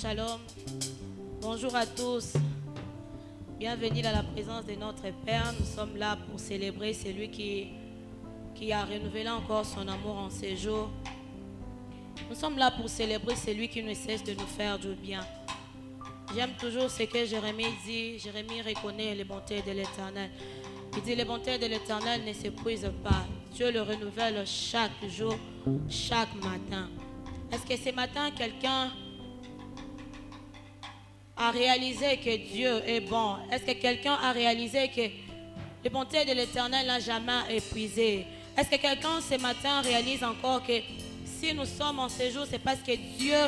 Shalom. Bonjour à tous. Bienvenue dans la présence de notre Père. Nous sommes là pour célébrer celui qui a renouvelé encore son amour en ces jours. Nous sommes là pour célébrer celui qui ne cesse de nous faire du bien. J'aime toujours ce que Jérémie dit. Jérémie reconnaît les bontés de l'Éternel. Il dit les bontés de l'Éternel ne s'épuisent pas. Dieu le renouvelle chaque jour, chaque matin. Est-ce que ce matin quelqu'un a réalisé que Dieu est bon? Est-ce que quelqu'un a réalisé que les bontés de l'Éternel n'ont jamais épuisé? Est-ce que quelqu'un ce matin réalise encore que si nous sommes en séjour, c'est parce que Dieu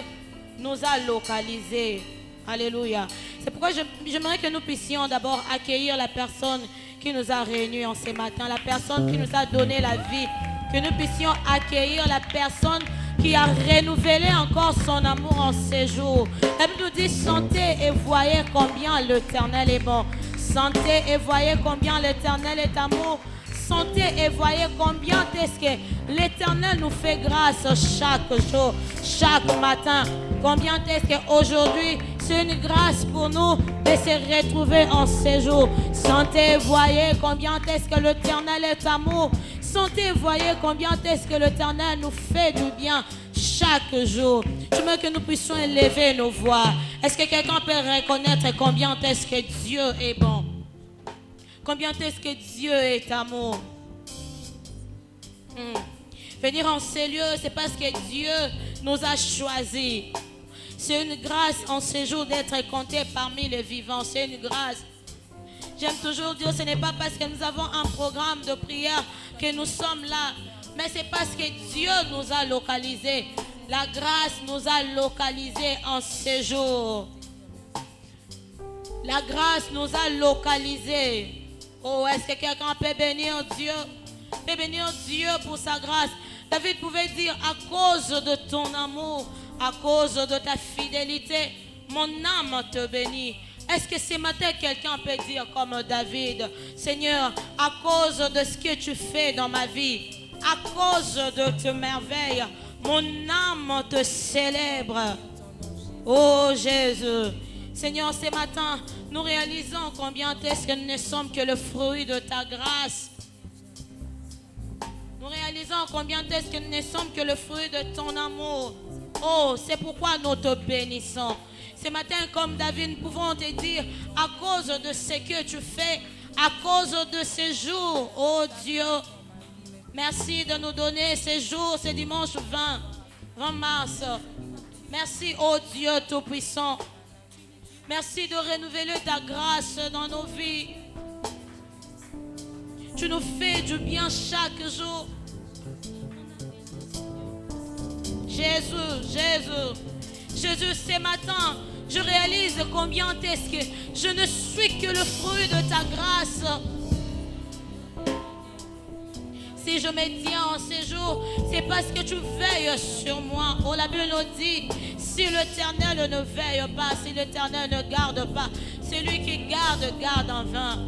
nous a localisés? Alléluia. C'est pourquoi j'aimerais que nous puissions d'abord accueillir la personne qui nous a réunis en ce matin, la personne qui nous a donné la vie, que nous puissions accueillir la personne qui a renouvelé encore son amour en ces jours. La Bible nous dit sentez et voyez combien l'Éternel est bon. Sentez et voyez combien l'Éternel est amour. Sentez et voyez combien est-ce que l'Éternel nous fait grâce chaque jour, chaque matin. Combien est-ce qu'aujourd'hui c'est une grâce pour nous de se retrouver en ces jours. Sentez et voyez combien est-ce que l'Éternel est amour. Sentez et voyez combien est-ce que l'Éternel nous fait du bien chaque jour. Je veux que nous puissions élever nos voix. Est-ce que quelqu'un peut reconnaître combien est-ce que Dieu est bon? Combien est-ce que Dieu est amour? Venir en ces lieux, c'est parce que Dieu nous a choisis. C'est une grâce en ces jours d'être compté parmi les vivants. C'est une grâce. J'aime toujours dire, ce n'est pas parce que nous avons un programme de prière que nous sommes là. Mais c'est parce que Dieu nous a localisés. La grâce nous a localisés en ces jours. La grâce nous a localisés. Oh, est-ce que quelqu'un peut bénir Dieu? Peut bénir Dieu pour sa grâce. David pouvait dire, à cause de ton amour, à cause de ta fidélité, mon âme te bénit. Est-ce que ce matin, quelqu'un peut dire comme David, Seigneur, à cause de ce que tu fais dans ma vie, à cause de tes merveilles, mon âme te célèbre. Oh Jésus. Seigneur, ce matin, nous réalisons combien est-ce que nous ne sommes que le fruit de ta grâce. Nous réalisons combien est-ce que nous ne sommes que le fruit de ton amour. Oh, c'est pourquoi nous te bénissons. Ce matin, comme David, nous pouvons te dire, à cause de ce que tu fais, à cause de ces jours, oh Dieu, merci de nous donner ces jours, ce dimanche 20 mars. Merci, oh Dieu Tout-Puissant. Merci de renouveler ta grâce dans nos vies. Tu nous fais du bien chaque jour. Jésus, ce matin, je réalise combien est-ce que je ne suis que le fruit de ta grâce. Si je me tiens en ces jours, c'est parce que tu veilles sur moi. Oh, la Bible nous dit, si l'Éternel ne veille pas, si l'Éternel ne garde pas, celui qui garde en vain.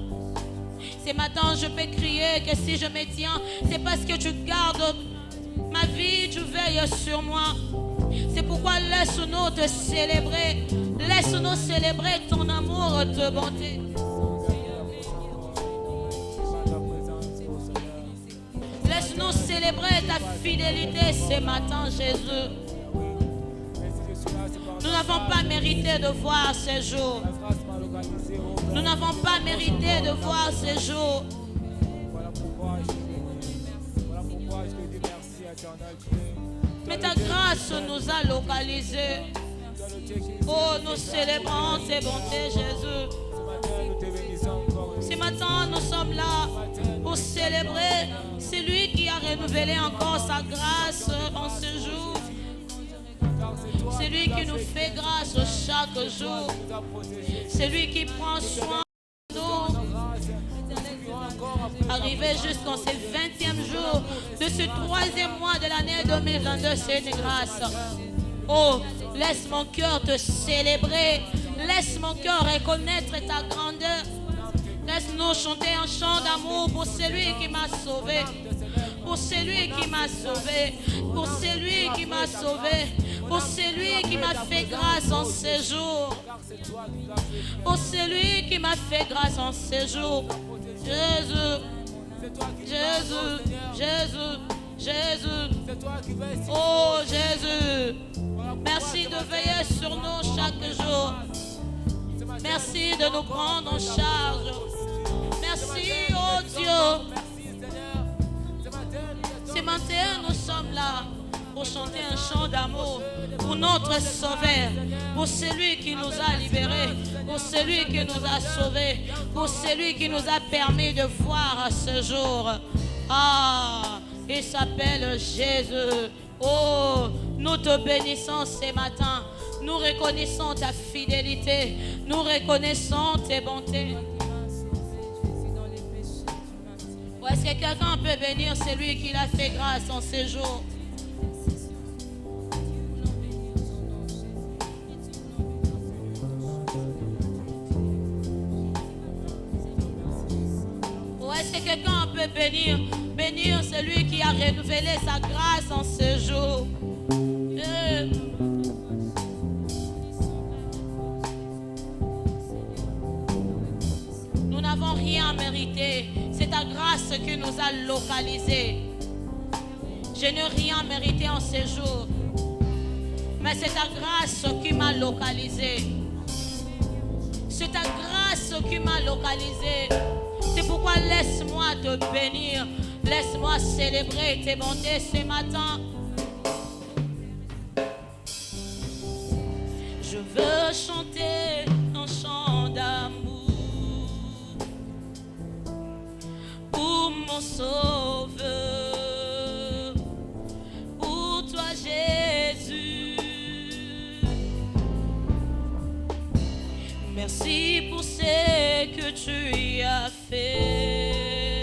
Ce matin, je peux crier que si je me tiens, c'est parce que tu gardes ma vie, tu veilles sur moi. C'est pourquoi laisse-nous te célébrer. Laisse-nous célébrer ton amour, ta bonté. Laisse-nous célébrer ta fidélité ce matin, Jésus. Nous n'avons pas mérité de voir ces jours. Nous n'avons pas mérité de voir ces jours. Mais ta grâce nous a localisés. Oh, nous célébrons tes bontés, Jésus. Ce matin, nous sommes là pour célébrer celui qui a renouvelé encore sa grâce en ce jour. Celui qui nous fait grâce chaque jour. Celui qui prend soin de nous. Arrivé jusqu'en ce 20e jour de ce 3e mois de l'année 2022, c'est une grâce. Oh, laisse mon cœur te célébrer. Laisse mon cœur reconnaître ta grandeur. Laisse-nous chanter un chant d'amour pour celui qui m'a sauvé. Pour celui qui m'a sauvé. Pour celui qui m'a sauvé. pour celui qui m'a fait grâce en ce jour. Pour celui qui m'a fait grâce en ce jour. Jésus, Jésus, Jésus, Jésus. Oh Jésus, merci de veiller sur nous chaque jour. Merci de nous prendre en charge. Merci, oh Dieu. Ce matin, nous sommes là pour chanter un chant d'amour pour notre Sauveur, pour celui qui nous a libérés, pour celui qui nous a sauvés, pour celui qui nous a permis de voir ce jour. Ah, il s'appelle Jésus. Oh, nous te bénissons ce matin. Nous reconnaissons ta fidélité. Nous reconnaissons tes bontés. Ou est-ce que quelqu'un peut bénir celui qui l'a fait grâce en ce jour? Ou est-ce que quelqu'un peut bénir celui qui a renouvelé sa grâce en ce jour? Nous n'avons rien mérité. C'est ta grâce qui nous a localisés. Je n'ai rien mérité en ce jour. Mais c'est ta grâce qui m'a localisé. C'est ta grâce qui m'a localisé. C'est pourquoi laisse-moi te bénir. Laisse-moi célébrer tes bontés ce matin. Je veux chanter un chant d'amour pour mon Sauveur, pour toi Jésus. Merci pour ce que tu as fait.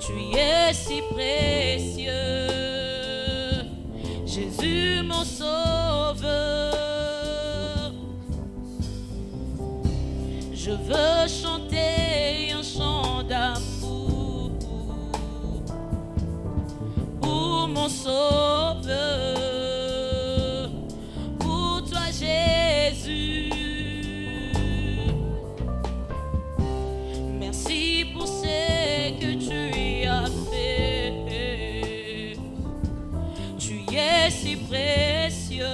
Tu es si précieux, Jésus mon Sauveur. Je veux chanter un chant d'amour pour mon Sauveur, pour toi Jésus. Merci pour ce que tu as fait. Tu es si précieux,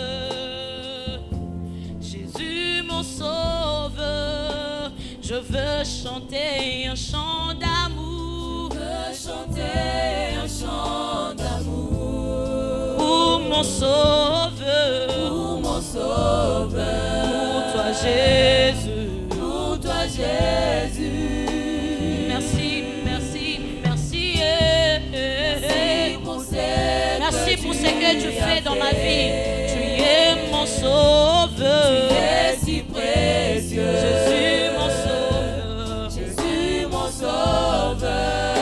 Jésus mon Sauveur. Je veux chanter un chant d'amour. Je veux chanter un chant d'amour pour mon Sauveur. Pour mon Sauveur. Pour toi Jésus. Pour toi Jésus. Merci, merci, merci. Merci pour ce que tu fais dans ma vie. Tu es mon Sauveur. Tu es si précieux. Jésus mon Sauveur. Jésus mon Sauveur.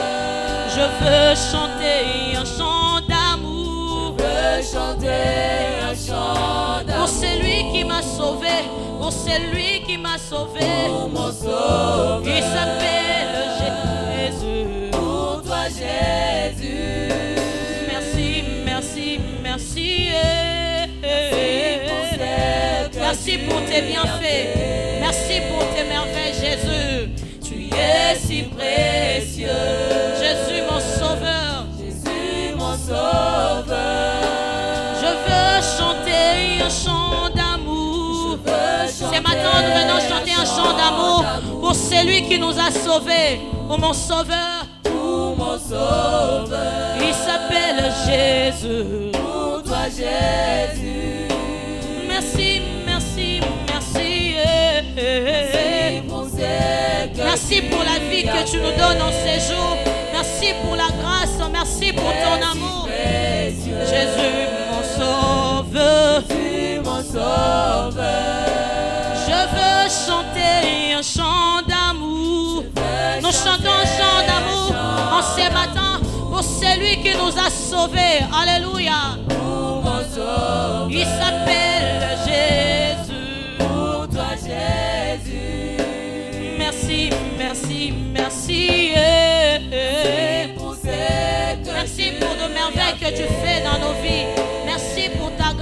Je veux chanter un chant d'amour. Je veux chanter un chant d'amour pour celui qui m'a sauvé. Pour celui qui m'a sauvé. Pour mon Sauveur. Il s'appelle Jésus. Pour toi Jésus. Merci, merci, merci. Merci pour tes bienfaits. Merci pour tes merveilles, Jésus. Tu es si précieux. Jésus mon Sauveur. Jésus mon Sauveur. Je veux chanter un chant d'amour. Ce matin, nous venons chanter un chant d'amour pour celui qui nous a sauvés. Pour mon Sauveur. Pour mon Sauveur. Il s'appelle Jésus. Pour toi Jésus. Merci, merci, merci. Merci pour la vie que tu nous donnes en ces jours. Merci pour la grâce, merci pour ton amour. Jésus mon Sauveur. Jésus mon Sauveur. Je veux chanter un chant d'amour. Nous chantons un chant d'amour en ce matin pour celui qui nous a sauvés. Alléluia. Il s'appelle Jésus. Pour toi Jésus. Merci, merci, merci. Merci pour de merveilles que tu fais dans nos vies. Merci pour ta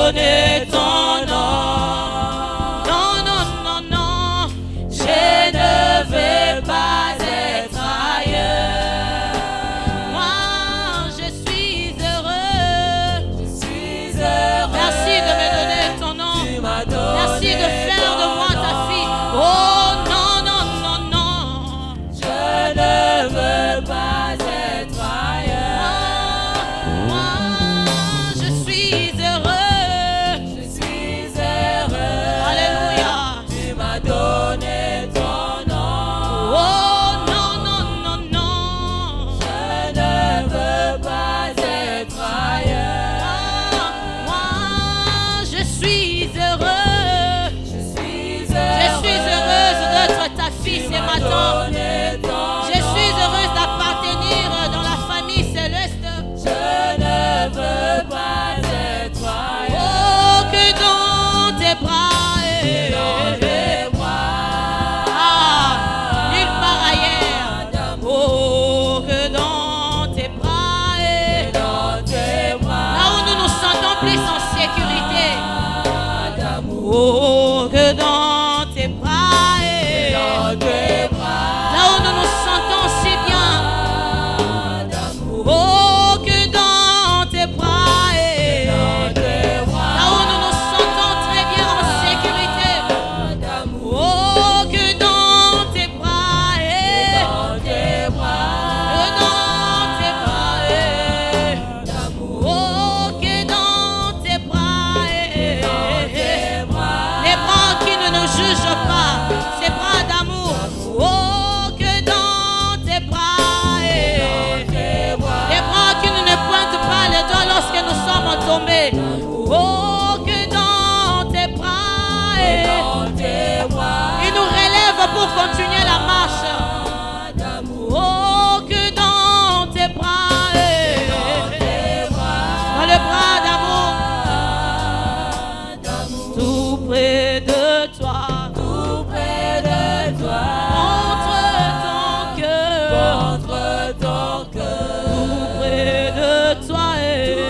donner ton nom. Non, non, non, non, je ne veux pas être ailleurs. Moi, je suis heureux. Merci de me donner ton nom. Merci de faire de moi ta fille. Oh non, non, non, non, je ne veux pas être ailleurs. Moi, je suis heureux. Alléluia. Tu m'as donné ton nom. Oh non, non, non, non, Je ne veux pas être ailleurs. moi, je suis heureux. Je suis heureuse d'être ta fille ce matin. Je suis heureuse d'appartenir dans la famille céleste. Je ne veux pas être ailleurs. Oh, que dans tes bras. Dans tes bras. Ah, nulle part ailleurs. Oh, que dans tes bras. Dans tes bras. Là où nous nous sentons plus en sécurité. D'amour. Oh, que dans tes bras. Dans tes bras. Là où nous nous sentons si bien. D'amour. Oh, que dans tes bras. Dans tes bras. Là où nous nous sentons très bien en sécurité. D'amour. Oh, que dans tes bras. Dans tes bras. Que dans tes bras. D'amour. Oh, que dans tes bras. Dans tes bras. Les bras qui ne nous jugent pas. Ces bras d'amour. Oh, que dans tes bras. Dans tes bras. Les bras qui ne pointent pas les doigts lorsque nous sommes tombés. Oh, que dans tes bras. Dans tes bras. Il nous relève pour continuer la marche. Oh, que dans tes bras. Dans le bras d'amour. Tout près de toi. Tout près de toi. Entre ton cœur. Contre ton cœur. Tout près de toi.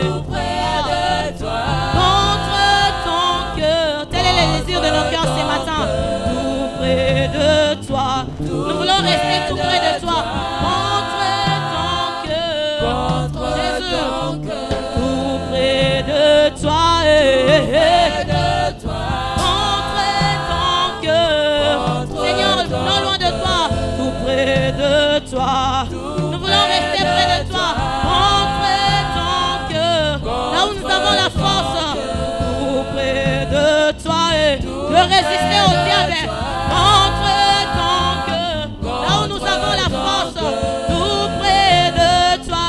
Tout près de toi. Contre ton cœur. Tel est le désir de nos cœurs ce matin. Tout près de toi. Nous voulons rester tout près de toi. Contre ton cœur. Contre Jésus. ton cœur. Tout près de toi. Près de toi. Contre ton cœur. Contre Seigneur, ton non loin de toi. Tout près de toi. Nous voulons rester près de toi. Contre ton cœur. Là où nous avons la force. Tout près de toi. De résister au diable. Contre ton cœur. Là où nous avons la force. Tout près de toi.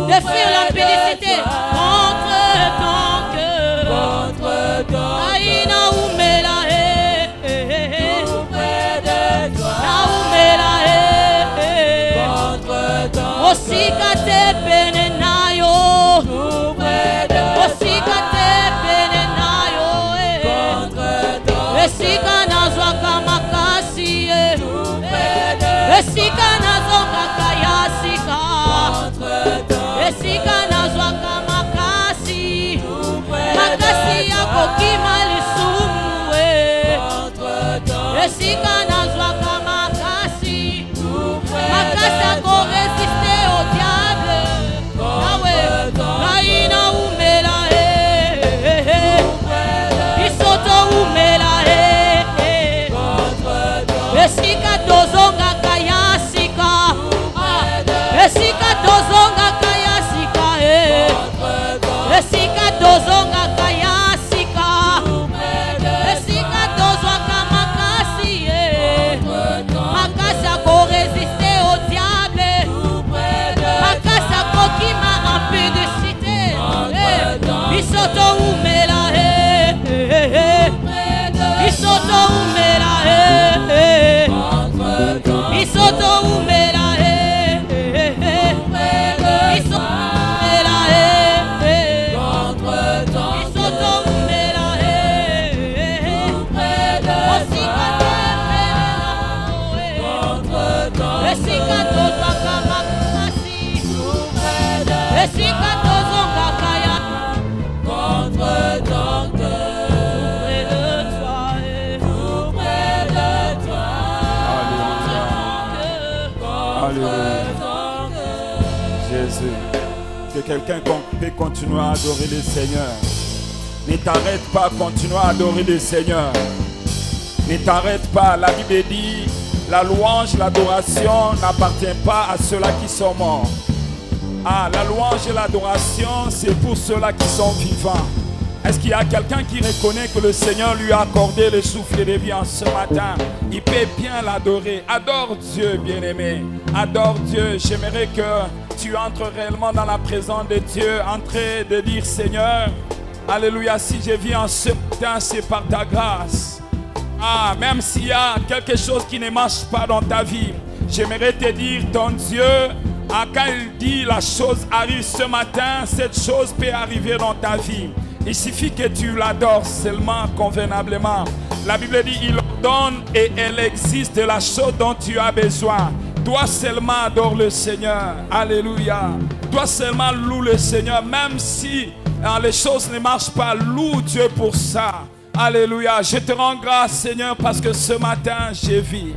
De fuir l'impudicité. Contre ton cœur. Contre ton Aïna Oumela. Tout près de toi. Naumela. Contre ton Osikate penenayo. Tout près de toi. Osikate penenayo. Contre ton Esika nazwaka makasi. Tout près de Esika nazwaka kayasika. Contre ton Esika nazwaka makasi. Tout près Makasi yako kimalisumu. Contre ton Esika nazwaka makasi. Tout près Makasi yako résister au diable. Nawe Naina umela. Isoto umela. Contre ton Esika tozonga kayasika. Esika tozonga kayasika. Contre ton Esika tozonga kayasika. Tout près de Esika tozwaka makasi. Contre ton Makasi ako résister au diable. Tout près de Makasi ako kima impudicité. Isoto umela. près de Isoto umela. Contre ton Isoto umela. près de Isoto umela. Contre ton Isoto umela. près de Osika Contre ton Esika tozwaka makasi. Tout près de Esika tozonga kaya. Contre ton Alléluia. Jésus. Que quelqu'un peut continuer à adorer le Seigneur. Ne t'arrête pas, continue à adorer le Seigneur. Ne t'arrête pas. La Bible dit, la louange, l'adoration n'appartient pas à ceux-là qui sont morts. Ah, la louange et l'adoration, c'est pour ceux-là qui sont vivants. Est-ce qu'il y a quelqu'un qui reconnaît que le Seigneur lui a accordé le souffle de vie en ce matin? Il peut bien l'adorer. Adore Dieu, bien-aimé. Adore Dieu. J'aimerais que tu entres réellement dans la présence de Dieu, en train de dire, Seigneur, alléluia, si je vis en ce matin, c'est par ta grâce. Ah, même s'il y a quelque chose qui ne marche pas dans ta vie, j'aimerais te dire, ton Dieu, quand il dit la chose arrive ce matin, cette chose peut arriver dans ta vie. Il suffit que tu l'adores seulement convenablement. La Bible dit, il ordonne et elle existe de la chose dont tu as besoin. Toi seulement adore le Seigneur. Alléluia. Toi seulement loue le Seigneur. Même si les choses ne marchent pas, loue Dieu pour ça. Alléluia. Je te rends grâce, Seigneur, parce que ce matin, je vis.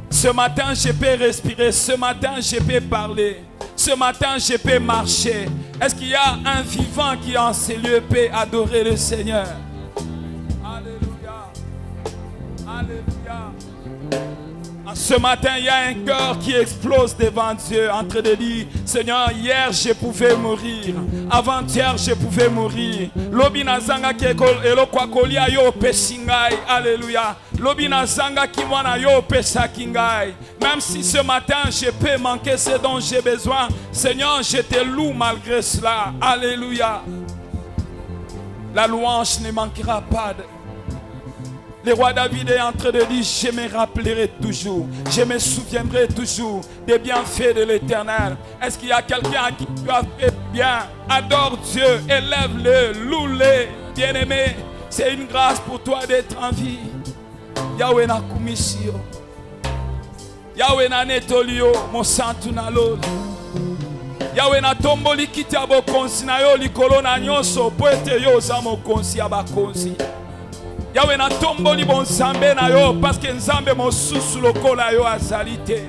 Ce matin, je peux respirer. Ce matin, je peux parler. Ce matin, je peux marcher. Est-ce qu'il y a un vivant qui en ces lieux peut adorer le Seigneur? Alléluia. Alléluia. Ce matin, il y a un cœur qui explose devant Dieu, en train de dire, Seigneur, hier je pouvais mourir, avant-hier je pouvais mourir. Lobina zanga ki elo kwa kolia yo pesingai, alléluia. Lobina zanga ki mwana yo pesakingai. Même si ce matin je peux manquer ce dont j'ai besoin, Seigneur, je te loue malgré cela, alléluia. La louange ne manquera pas de... Le roi David est en train de dire, je me rappellerai toujours, je me souviendrai toujours des bienfaits de l'Éternel. Est-ce qu'il y a quelqu'un à qui tu as fait bien? Adore Dieu, élève-le, loue-le, bien-aimé. C'est une grâce pour toi d'être en vie. Yahweh na kumisio, Yahweh na netolio, mon santu na lolo. Yahweh na tomboli kiti abokonsi na yo likolo na nyonso, poete yo za mokonsi abakonsi. Yahweh na tomboli bon nzambe na yo parce que nzambe mosusu lokola yo azalite.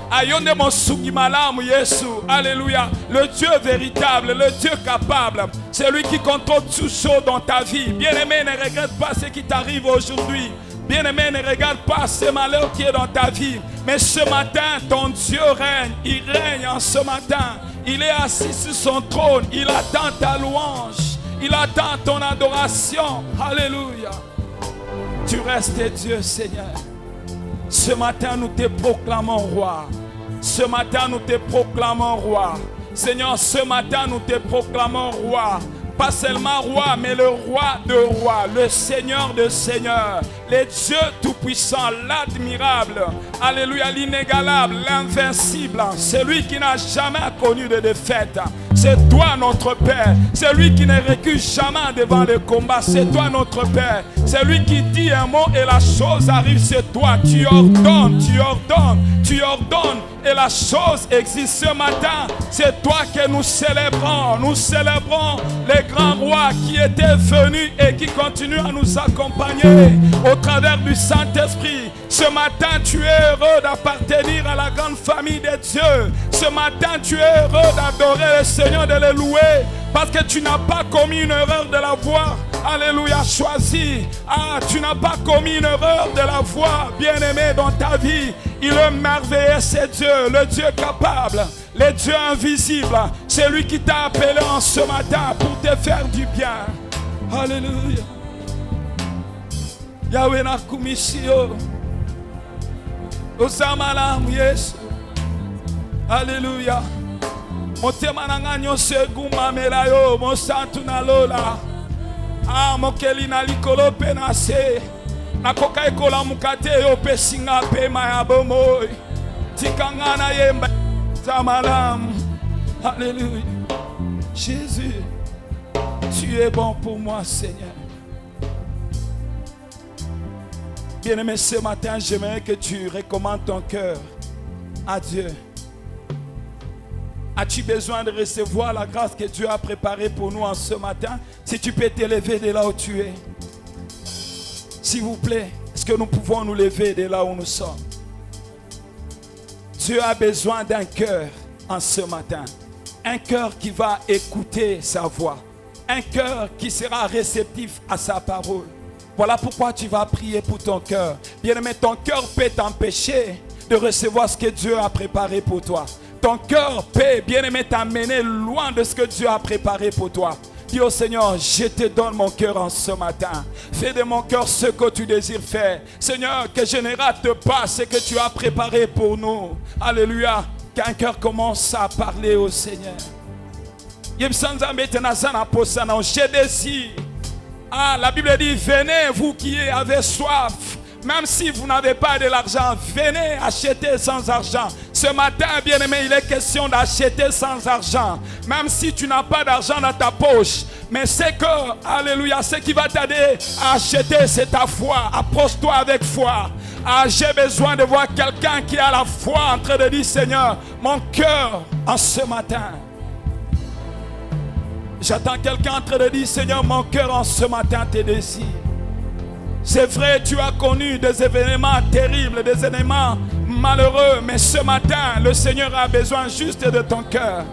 Ayonde mosuki malamu Yesu. Alléluia. Le Dieu véritable, le Dieu capable, c'est lui qui contrôle tout chose dans ta vie. Bien-aimé, ne regrette pas ce qui t'arrive aujourd'hui. Bien-aimé, ne regarde pas ce malheur qui est dans ta vie. Mais ce matin, ton Dieu règne. Il règne en ce matin. Il est assis sur son trône. Il attend ta louange. Il attend ton adoration. Alléluia. Tu restes Dieu, Seigneur. Ce matin, nous te proclamons roi. Ce matin, nous te proclamons roi. Seigneur, ce matin, nous te proclamons roi. Pas seulement roi, mais le roi de rois, le Seigneur de seigneurs, le Dieu tout-puissant, l'admirable, alléluia, l'inégalable, l'invincible, celui qui n'a jamais connu de défaite. C'est toi notre Père, c'est lui qui ne recule jamais devant le combat, c'est toi notre Père, c'est lui qui dit un mot et la chose arrive, c'est toi, tu ordonnes, tu ordonnes, tu ordonnes et la chose existe. Ce matin, c'est toi que nous célébrons les grands rois qui étaient venus et qui continuent à nous accompagner au travers du Saint-Esprit. Ce matin, tu es heureux d'appartenir à la grande famille de Dieu. Ce matin, tu es heureux d'adorer le Seigneur, de le louer, parce que tu n'as pas commis une erreur de la voie. Alléluia, choisi. Ah, tu n'as pas commis une erreur de la voie, bien-aimé, dans ta vie. Il est merveilleux, c'est Dieu, le Dieu capable, le Dieu invisible. C'est lui qui t'a appelé en ce matin pour te faire du bien. Alléluia. Yahweh na kumisio. Osamalam Yesu. Alléluia. Motema nanga nyonso egumamela yo, mosantu na lola. Ah, mokeli na likolo pe na se. Nakoka ekola mukate yo pe singa pe maya bomoi. Tikanga na yemba zamalam. Alléluia. Jésus, tu es bon pour moi, Seigneur. Bien-aimé, ce matin, j'aimerais que tu recommandes ton cœur à Dieu. As-tu besoin de recevoir la grâce que Dieu a préparée pour nous en ce matin? Si tu peux t'élever de là où tu es. S'il vous plaît, est-ce que nous pouvons nous lever de là où nous sommes? Dieu a besoin d'un cœur en ce matin. Un cœur qui va écouter sa voix. Un cœur qui sera réceptif à sa parole. Voilà pourquoi tu vas prier pour ton cœur. Bien-aimé, ton cœur peut t'empêcher de recevoir ce que Dieu a préparé pour toi. Ton cœur peut, bien-aimé, t'amener loin de ce que Dieu a préparé pour toi. Dis au Seigneur, je te donne mon cœur en ce matin. Fais de mon cœur ce que tu désires faire. Seigneur, que je ne rate pas ce que tu as préparé pour nous. Alléluia. Qu'un cœur commence à parler au Seigneur. Je désire. Ah, la Bible dit, venez vous qui avez soif. Même si vous n'avez pas de l'argent, venez acheter sans argent. Ce matin, bien-aimé, il est question d'acheter sans argent. Même si tu n'as pas d'argent dans ta poche. Mais c'est que, alléluia, ce qui va t'aider à acheter, c'est ta foi. Approche-toi avec foi. Ah, j'ai besoin de voir quelqu'un qui a la foi en train de dire, Seigneur, mon cœur en ce matin. J'attends quelqu'un en train de dire, Seigneur, mon cœur en ce matin te désire. C'est vrai, tu as connu des événements terribles, des événements malheureux, mais ce matin, le Seigneur a besoin juste de ton cœur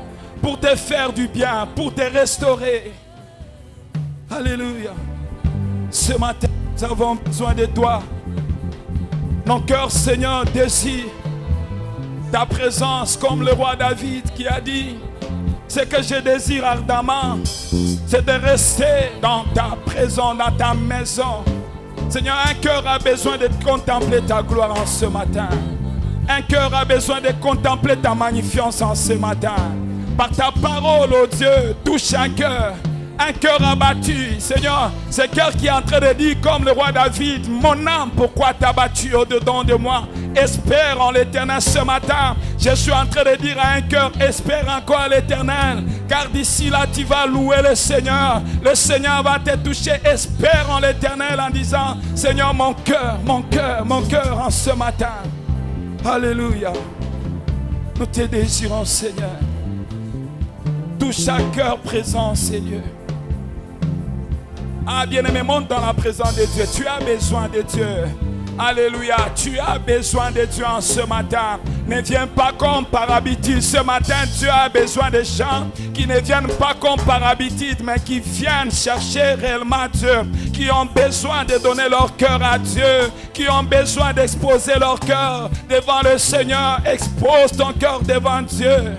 pour te faire du bien, pour te restaurer. Alléluia. Ce matin, nous avons besoin de toi. Mon cœur, Seigneur, désire ta présence comme le roi David qui a dit, ce que je désire ardemment, c'est de rester dans ta présence, dans ta maison. Seigneur, un cœur a besoin de contempler ta gloire en ce matin. Un cœur a besoin de contempler ta magnificence en ce matin. Par ta parole, oh Dieu, touche un cœur abattu. Seigneur, ce cœur qui est en train de dire comme le roi David, mon âme, pourquoi t'as battu au-dedans de moi? Espère en l'Éternel ce matin. Je suis en train de dire à un cœur, espère encore l'Éternel. Car d'ici là, tu vas louer le Seigneur. Le Seigneur va te toucher. Espère en l'Éternel en disant, Seigneur, mon cœur en ce matin. Alléluia. Nous te désirons, Seigneur. Touche chaque cœur présent, Seigneur. Ah, bien-aimé, monte dans la présence de Dieu. Tu as besoin de Dieu. Alléluia. Tu as besoin de Dieu en ce matin. Ne viens pas comme par habitude. Ce matin, Dieu a besoin de gens qui ne viennent pas comme par habitude, mais qui viennent chercher réellement Dieu. Qui ont besoin de donner leur cœur à Dieu. Qui ont besoin d'exposer leur cœur devant le Seigneur. Expose ton cœur devant Dieu.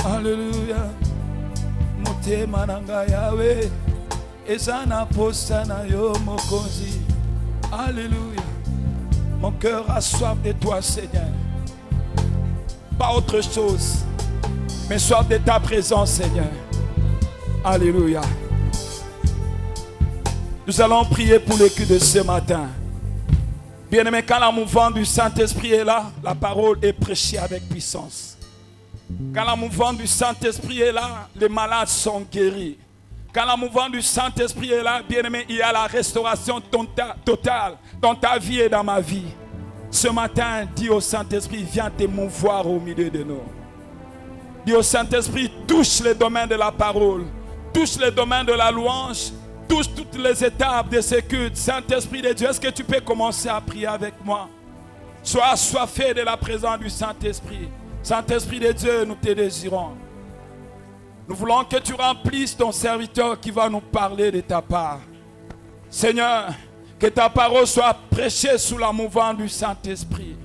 Alléluia. Motema nanga yawe ezana posana yo mokonzi. Alléluia. Mon cœur a soif de toi, Seigneur. Pas autre chose, mais soif de ta présence, Seigneur. Alléluia. Nous allons prier pour le culte de ce matin. Bien-aimé, quand la mouvance du Saint-Esprit est là, la parole est prêchée avec puissance. Quand la mouvance du Saint-Esprit est là, les malades sont guéris. Quand la mouvance du Saint-Esprit est là, bien-aimé, il y a la restauration totale dans ta vie et dans ma vie. Ce matin, dis au Saint-Esprit, viens te mouvoir au milieu de nous. Dis au Saint-Esprit, touche les domaines de la parole, touche les domaines de la louange, touche toutes les étapes de ce culte. Saint-Esprit de Dieu, est-ce que tu peux commencer à prier avec moi? Sois assoiffé de la présence du Saint-Esprit. Saint-Esprit de Dieu, nous te désirons. Nous voulons que tu remplisses ton serviteur qui va nous parler de ta part. Seigneur, que ta parole soit prêchée sous la mouvance du Saint-Esprit.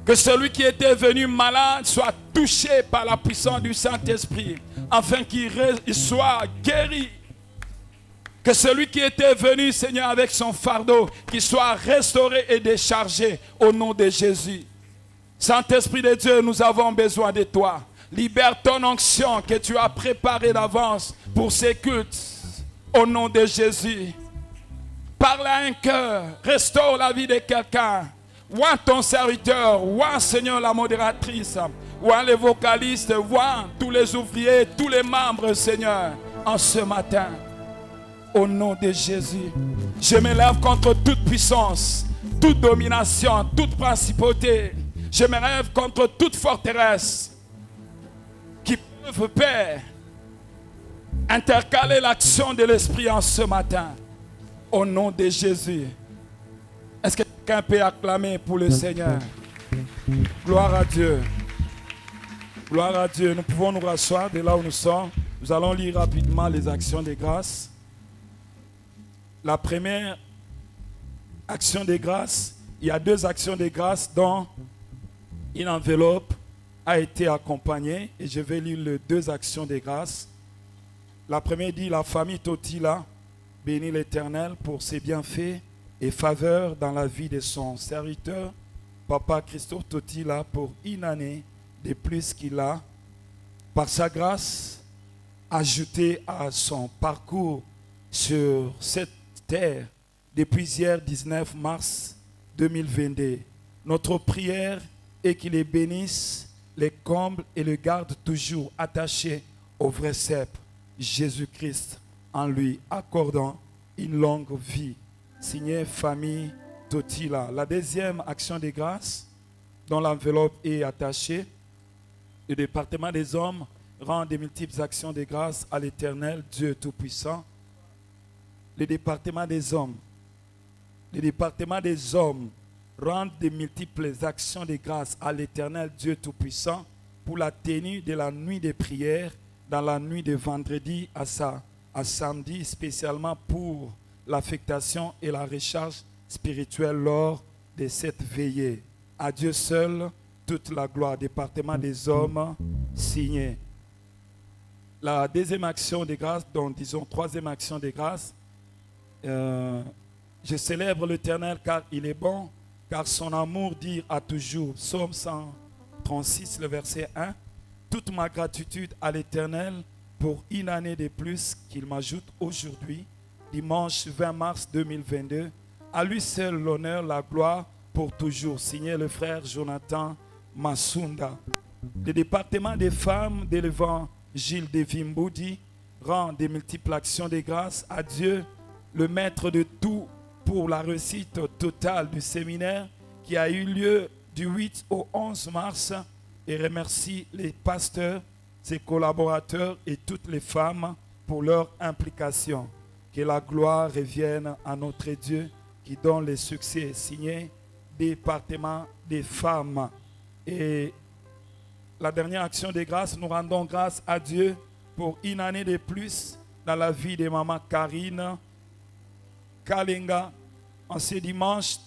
Que celui qui était venu malade soit touché par la puissance du Saint-Esprit, afin qu'il soit guéri. Que celui qui était venu, Seigneur, avec son fardeau, qu'il soit restauré et déchargé au nom de Jésus. Saint-Esprit de Dieu, nous avons besoin de toi. Libère ton onction que tu as préparée d'avance pour ces cultes. Au nom de Jésus. Parle à un cœur. Restaure la vie de quelqu'un. Vois ton serviteur. Vois, Seigneur, la modératrice. Vois les vocalistes. Vois tous les ouvriers, tous les membres, Seigneur, en ce matin. Au nom de Jésus. Je me lève contre toute puissance, toute domination, toute principauté. Je me lève contre toute forteresse qui peuvent, Père, intercaler l'action de l'Esprit en ce matin. Au nom de Jésus. Est-ce que quelqu'un peut acclamer pour le Seigneur? Gloire à Dieu. Gloire à Dieu. Nous pouvons nous rasseoir de là où nous sommes. Nous allons lire rapidement les actions de grâce. La première action de grâce, il y a 2 actions de grâce dont une enveloppe a été accompagnée. Et je vais lire les 2 actions de grâce. La première dit, la famille Totila bénit l'Éternel pour ses bienfaits et faveurs dans la vie de son serviteur, Papa Christophe Totila, pour une année de plus qu'il a, par sa grâce, ajouté à son parcours sur cette terre depuis hier 19 mars 2022. Notre prière est qu'il les bénisse, les comble et le garde toujours attachés au vrai cep, Jésus-Christ, en lui accordant une longue vie. Signé famille Totila. La deuxième action de grâce, dont l'enveloppe est attachée, le département des hommes rend de multiples actions de grâce à l'Éternel, Dieu Tout-Puissant. Le département des hommes rend de multiples actions de grâce à l'Éternel, Dieu Tout-Puissant, pour la tenue de la nuit de prière, dans la nuit de vendredi à samedi, spécialement pour l'affectation et la recharge spirituelle lors de cette veillée. À Dieu seul, toute la gloire. Département des hommes, signé. La deuxième action de grâce, donc disons troisième action de grâce, je célèbre l'Éternel car il est bon, car son amour dure à toujours. Psaume 136, le verset 1. Toute ma gratitude à l'Éternel pour une année de plus qu'il m'ajoute aujourd'hui, dimanche 20 mars 2022. À lui seul l'honneur, la gloire pour toujours. Signé le frère Jonathan Masunda. Le département des femmes de l'évangile de Vimboudi rend des multiples actions de grâce à Dieu, le maître de tout, pour la réussite totale du séminaire qui a eu lieu du 8 au 11 mars, et remercie les pasteurs, ses collaborateurs et toutes les femmes pour leur implication. Que la gloire revienne à notre Dieu qui donne le succès. Signé département des femmes. Et la dernière action de grâce, nous rendons grâce à Dieu pour une année de plus dans la vie de maman Karine Kalenga en ce dimanche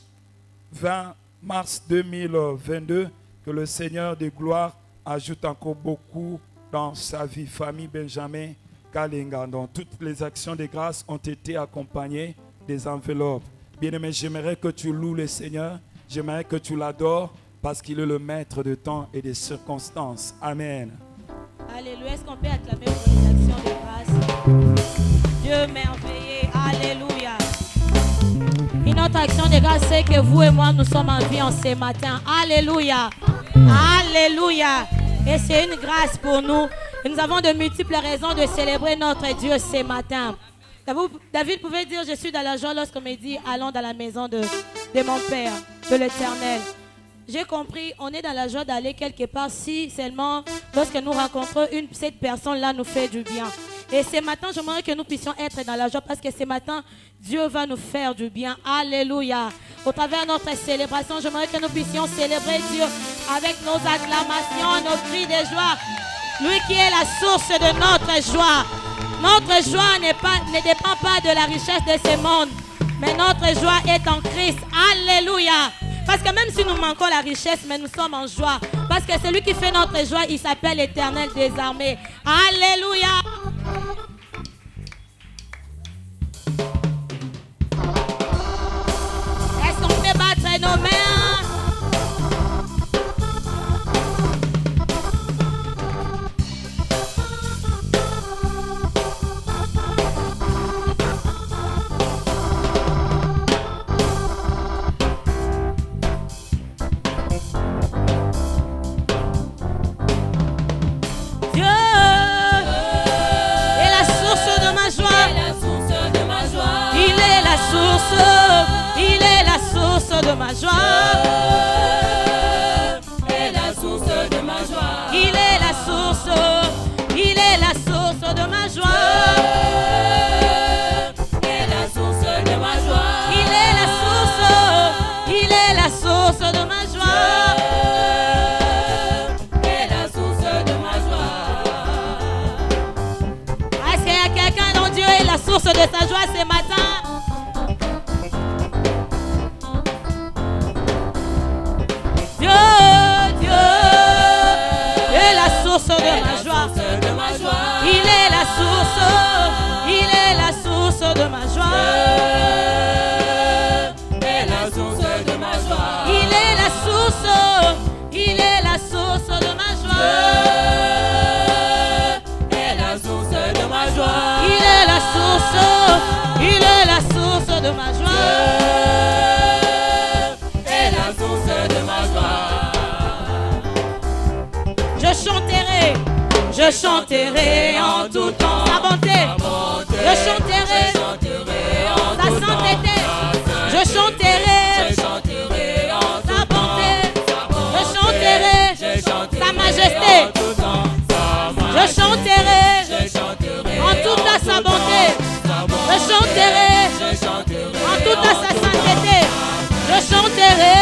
20 mars 2022. Que le Seigneur de gloire ajoute encore beaucoup dans sa vie. Famille Benjamin Kalenga. Donc toutes les actions de grâce ont été accompagnées des enveloppes. Bien-aimé, j'aimerais que tu loues le Seigneur. J'aimerais que tu l'adores parce qu'il est le maître de temps et des circonstances. Amen. Alléluia. Est-ce qu'on peut acclamer pour les actions de grâce? Dieu merveilleux. Alléluia. Une autre action de grâce, c'est que vous et moi, nous sommes en vie en ce matin. Alléluia. Alléluia. Et c'est une grâce pour nous. Et nous avons de multiples raisons de célébrer notre Dieu ce matin. David pouvait dire, je suis dans la joie lorsqu'on me dit, allons dans la maison de mon Père, de l'Éternel. J'ai compris, on est dans la joie d'aller quelque part si seulement lorsque nous rencontrons cette personne-là nous fait du bien. Et ce matin, j'aimerais que nous puissions être dans la joie parce que ce matin, Dieu va nous faire du bien. Alléluia. Au travers de notre célébration, j'aimerais que nous puissions célébrer Dieu avec nos acclamations, nos cris de joie. Lui qui est la source de notre joie. Notre joie ne dépend pas de la richesse de ce monde, mais notre joie est en Christ. Alléluia. Parce que même si nous manquons la richesse, mais nous sommes en joie. Parce que celui qui fait notre joie, il s'appelle l'Éternel des armées. Alléluia. Est-ce qu'on peut battre nos mains? Il est la source de ma joie. Et la source de ma joie. Il est la source de ma joie. Et la source de ma joie. Il est la source de ma joie. ma joie. Dieu est la source de ma joie. Il est la source, il est la source de ma joie. Dieu est la source de ma joie. Il est la source, il est la source de ma joie. Dieu est la source de ma joie. Je chanterai en tout temps sa bonté. Je chanterai sa sainteté. Je chanterai sa bonté. Je chanterai sa majesté. Je chanterai en toute sa bonté. Je chanterai en toute sa sainteté. Je chanterai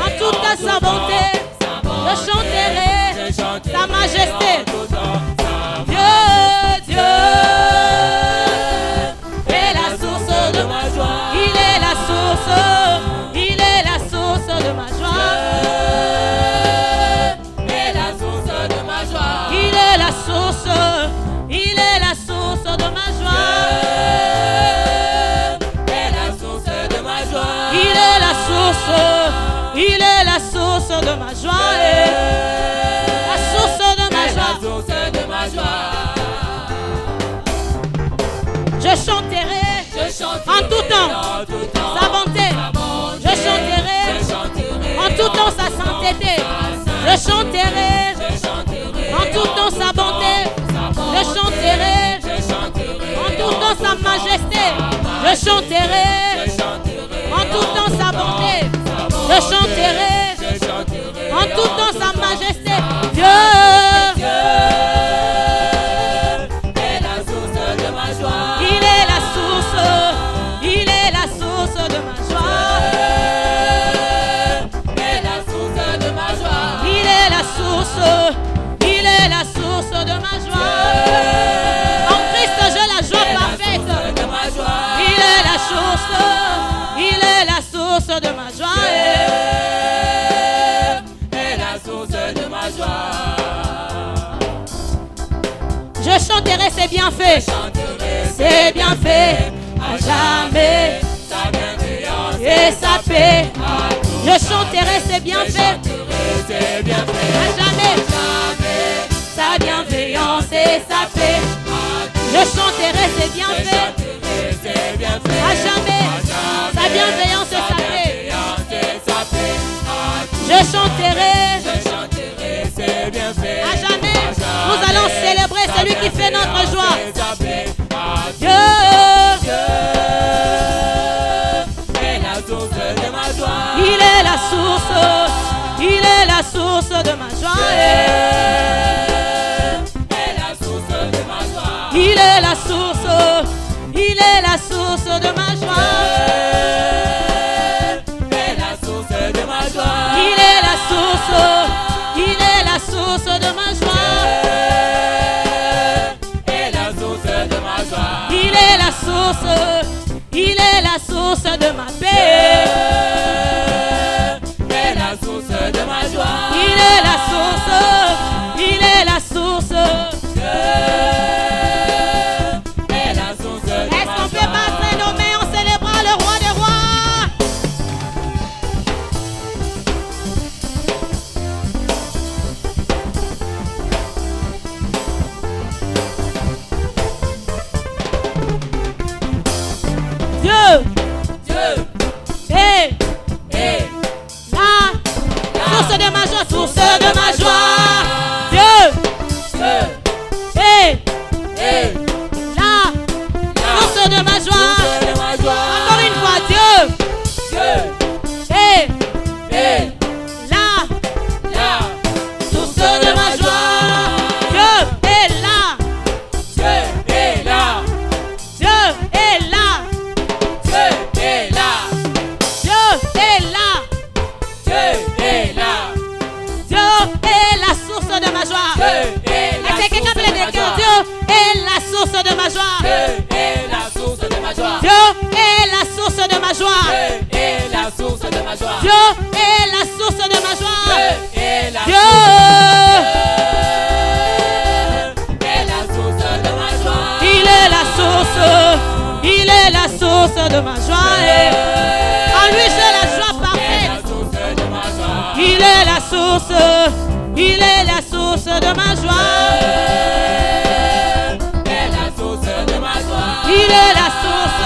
en toute sa bonté. Je chanterai sa majesté. Dieu, Dieu est la source de ma joie. Il est la source, il est la source de ma joie. Dieu est la source de ma joie. Il est la source, il est la source de ma joie. Dieu est la source de ma joie. Il est la source, il est la source de ma joie. La source de ma joie. La source de ma joie. Je chanterai en tout temps sa bonté. Je chanterai en tout temps sa sainteté. Je chanterai en tout temps sa bonté. Je chanterai en tout temps sa majesté. Je chanterai en tout temps sa bonté. Je chanterai en tout temps sa majesté. Dieu est la source de ma joie. il est la source, il est la source de ma joie. Dieu est la source de ma joie. Il est la source, il est la source de ma joie. En Christ j'ai la joie parfaite. De ma joie. Il est la source, il est la source de ma joie. Est la source de ma joie. Je chanterai ses bienfaits, ses bienfaits à jamais Sa bienveillance et sa paix. Je chanterai ses bienfaits c'est bien fait. à jamais, sa bienveillance et sa paix. Je chanterai ses bienfaits C'est bien fait. à jamais, sa bienveillance et sa paix. Sa paix. Je chanterai Je chanterai, c'est bien fait. à jamais. Nous allons célébrer celui qui fait notre joie. Sa paix. Dieu Est la source de ma joie. il est la source, il est la source de ma joie. Est la source de ma joie. Il est la source, il est la source de ma joie. Est la source de ma joie. Il est la source, il est la source de ma joie. Est la source de ma joie. Il est la source, il est la source de ma paix. Est la source de ma joie. Il est la source, il est la source. Est la source de Est-ce ma qu'on peut joie. battre nos mains en célébrant le roi des rois? Dieu Dieu est est la source de ma joie, source de ma joie. Dieu Dieu est est la source de ma joie. de ma joie. Encore une fois, Dieu Dieu est est la la source de ma joie. Dieu est là, Dieu est là. Dieu est là, Dieu est là. Dieu est là, Dieu est là. Dieu est la source de ma joie. Dieu est la Est-ce que quelqu'un source peut de le ma dire? joie. Dieu est la source de ma joie. Dieu est la source de ma joie. Dieu est la source de ma joie. Dieu est la source de ma joie. Dieu est la source de ma joie. Dieu est la Dieu est la source de ma joie. il est la source, il de ma joie. En lui j'ai la joie parfaite. Il est la source, il est la source de ma joie. Il est la source,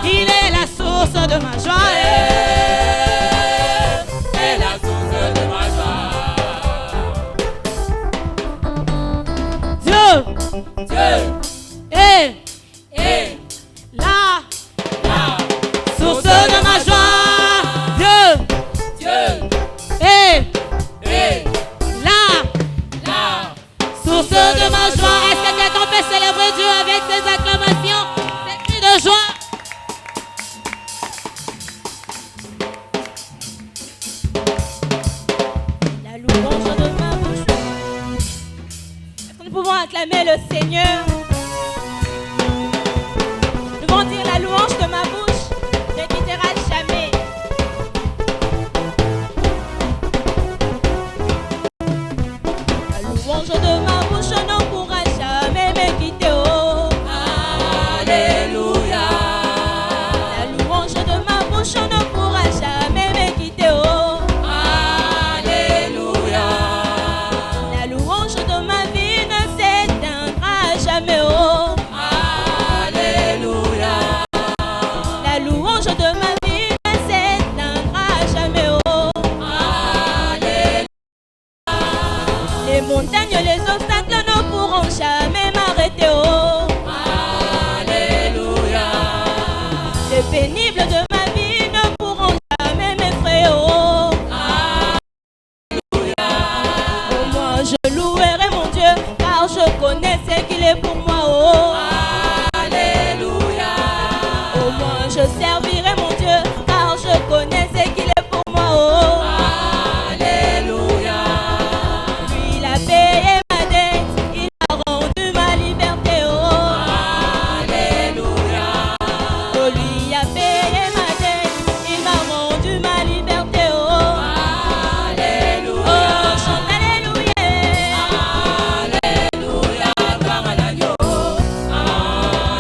il est la source de ma joie. Et la source de ma joie. Dieu, Dieu est la la source de ma joie. Dieu est est la la source de ma joie. Est-ce que quelqu'un peut célébrer Dieu avec ses acclamations, ses cris de joie? La louange de ma bouche. Est-ce que nous pouvons acclamer le Seigneur? Nous pouvons dire la louange de ma bouche ne quittera jamais. La louange de ma bouche ne pourra jamais me quitter. Oh. Alléluia. La louange de ma bouche ne pourra jamais me quitter. Oh. Alléluia. La louange de ma vie ne s'éteindra jamais. Oh. Alléluia. La louange de ma vie ne s'éteindra jamais. Oh. Alléluia. Les montagnes, les obstacles ne pourront jamais m'arrêter. Oh. Alléluia. Les pénibles de ma vie ne pourront jamais m'effrayer. Oh. Oh, moi je louerai mon Dieu car je connais ce qu'il est pour moi. Oh. Alléluia. Oh, moi je servirai mon Dieu car je connais ce qu'il est pour moi. Oh. Alléluia. Lui il a payé ma dette, il a rendu ma liberté. Oh. Alléluia. Oh, lui a payé ma dette, il m'a rendu ma liberté. Oh. Alléluia. Oh, chante alléluia. Alléluia. Gloire à l'agneau.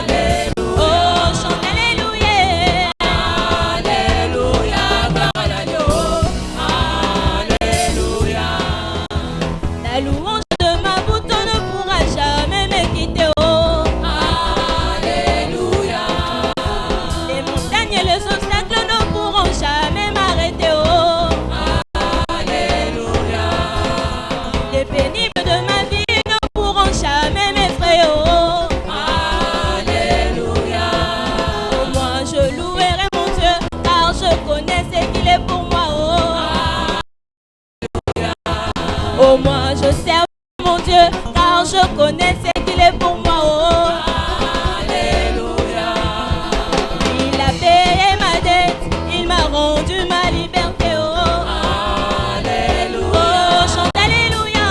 Alléluia. Oh, chante alléluia. Alléluia. Gloire à l'agneau. Alléluia. La louange de ma bouche ne pourra jamais me quitter. Oh. Alléluia. Les montagnes et les obstacles ne pourront jamais m'arrêter. Oh. Alléluia. Les pénibles de ma vie ne pourront jamais m'effrayer. Oh. Alléluia. Oh, moi je louerai mon Dieu car je connais ce qu'il est pour moi. Oh, oh moi je servirai mon Dieu car je connais ce qu'il est pour moi. Oh. Alléluia. Il a payé ma dette, il m'a rendu ma liberté. Oh. Alléluia. Oh, chante alléluia.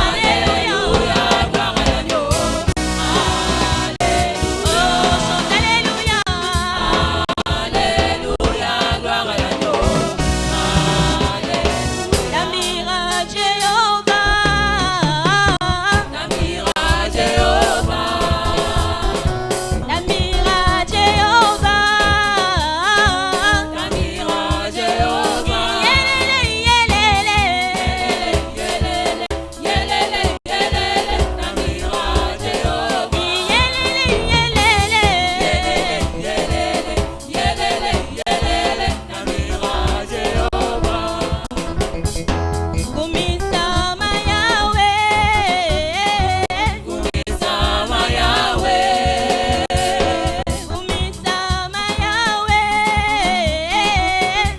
Alléluia. Gloire à l'agneau. Oh, chante alléluia. Alléluia. Gloire à l'agneau. La miracle Jéhovah. La miracle Jéhovah. La miracle Jéhovah. La miracle Jéhovah. Yelele, yelele. Yelele, yelele, yelele. La miracle Jéhovah. Yelele, yelele. Yelele, yelele, yelele. La miracle Jéhovah. Kumisama Yahweh. Kumisama Yahweh. Kumisama Yahweh.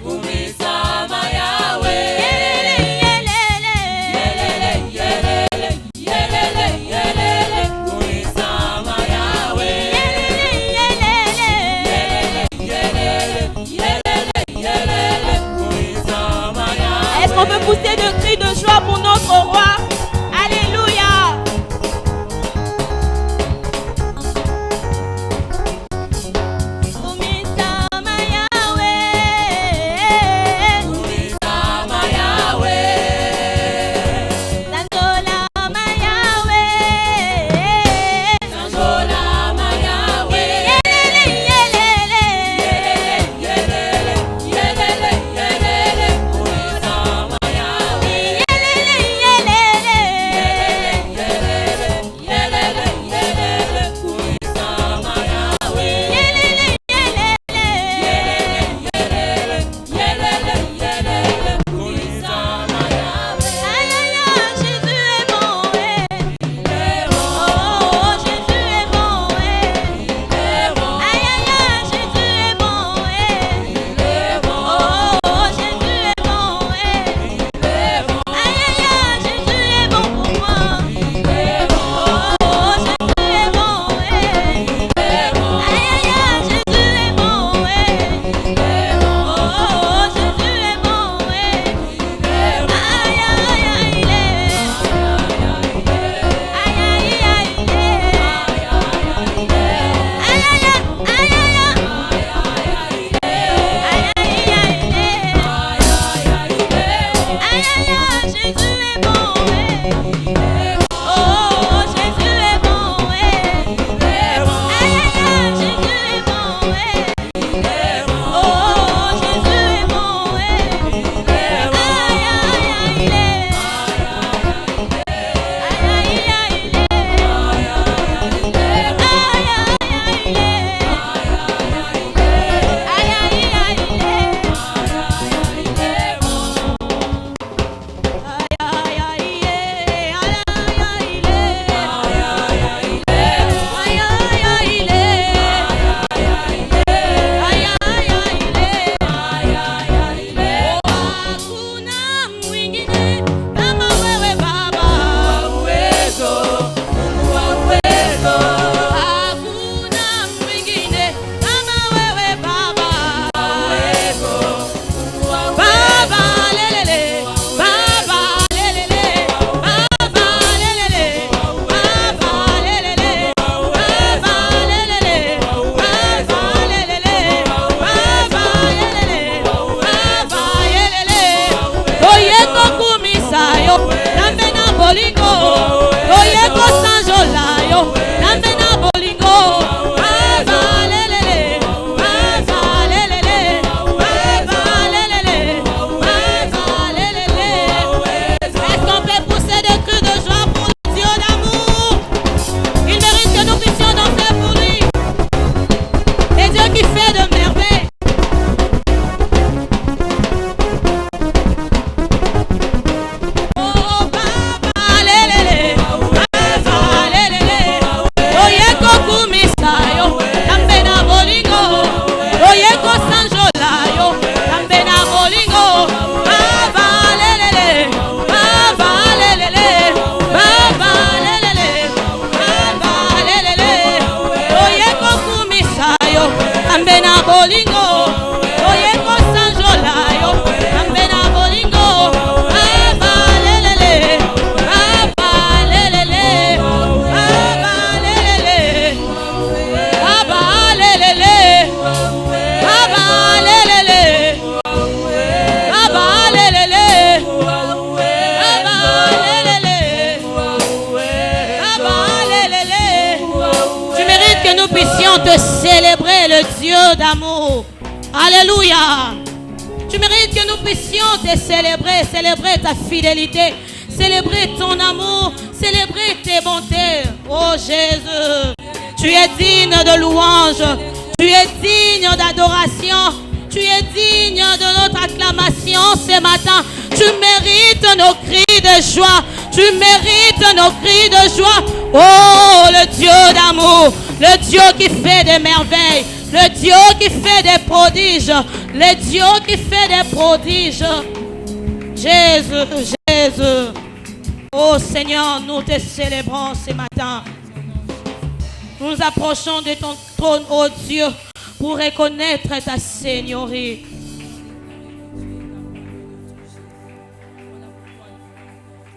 Kumisama Yahweh. Yelele, yelele. Yelele, yelele, yelele. Kumisama Yahweh. Yelele, yelele. Yelele, yelele, Kumisama Yahweh. Est-ce qu'on peut pousser de cris de joie pour notre roi? Alléluia. Kumisama Yahweh. Kumisama Yahweh. Sanjolama Yahweh. Sanjolama Yahweh. Yelele, te célébrer, le Dieu d'amour. Alléluia. Tu mérites que nous puissions te célébrer, célébrer ta fidélité, célébrer ton amour, célébrer tes bontés. Oh Jésus, tu es digne de louange, tu es digne d'adoration, tu es digne de notre acclamation ce matin. Tu mérites nos cris de joie, tu mérites nos cris de joie. Oh, le Dieu d'amour, le Dieu qui fait des merveilles, le Dieu qui fait des prodiges, le Dieu qui fait des prodiges. Jésus, Jésus. Oh Seigneur, nous te célébrons ce matin. Nous nous approchons de ton trône, oh Dieu, pour reconnaître ta seigneurie.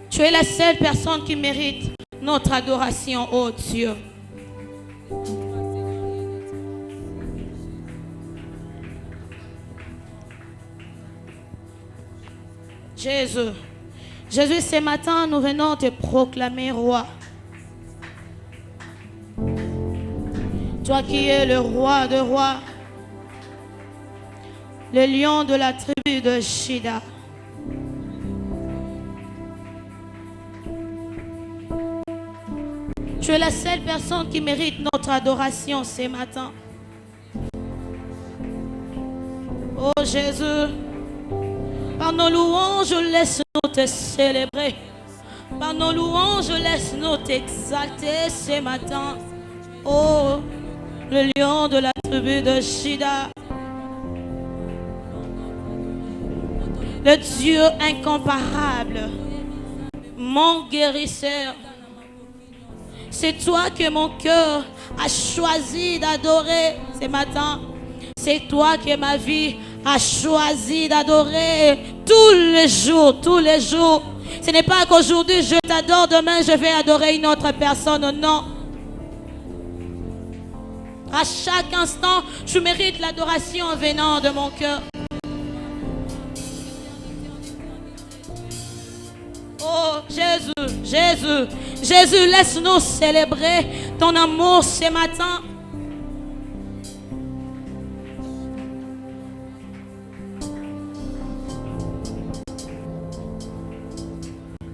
Tu es la seule personne qui mérite notre adoration, oh Dieu. Jésus, Jésus, ce matin, nous venons te proclamer roi. Toi qui es le roi de rois, le lion de la tribu de Juda. Tu es la seule personne qui mérite notre adoration ce matin. Oh Jésus, par nos louanges, laisse-nous te célébrer. Par nos louanges, laisse-nous t'exalter ce matin. Oh, le lion de la tribu de Juda. Le Dieu incomparable. Mon guérisseur. C'est toi que mon cœur a choisi d'adorer ce matin. C'est toi que ma vie a choisi d'adorer tous les jours, tous les jours. Ce n'est pas qu'aujourd'hui je t'adore, demain je vais adorer une autre personne, non. À chaque instant, tu mérites l'adoration venant de mon cœur. Oh Jésus, Jésus, Jésus, laisse-nous célébrer ton amour ce matin.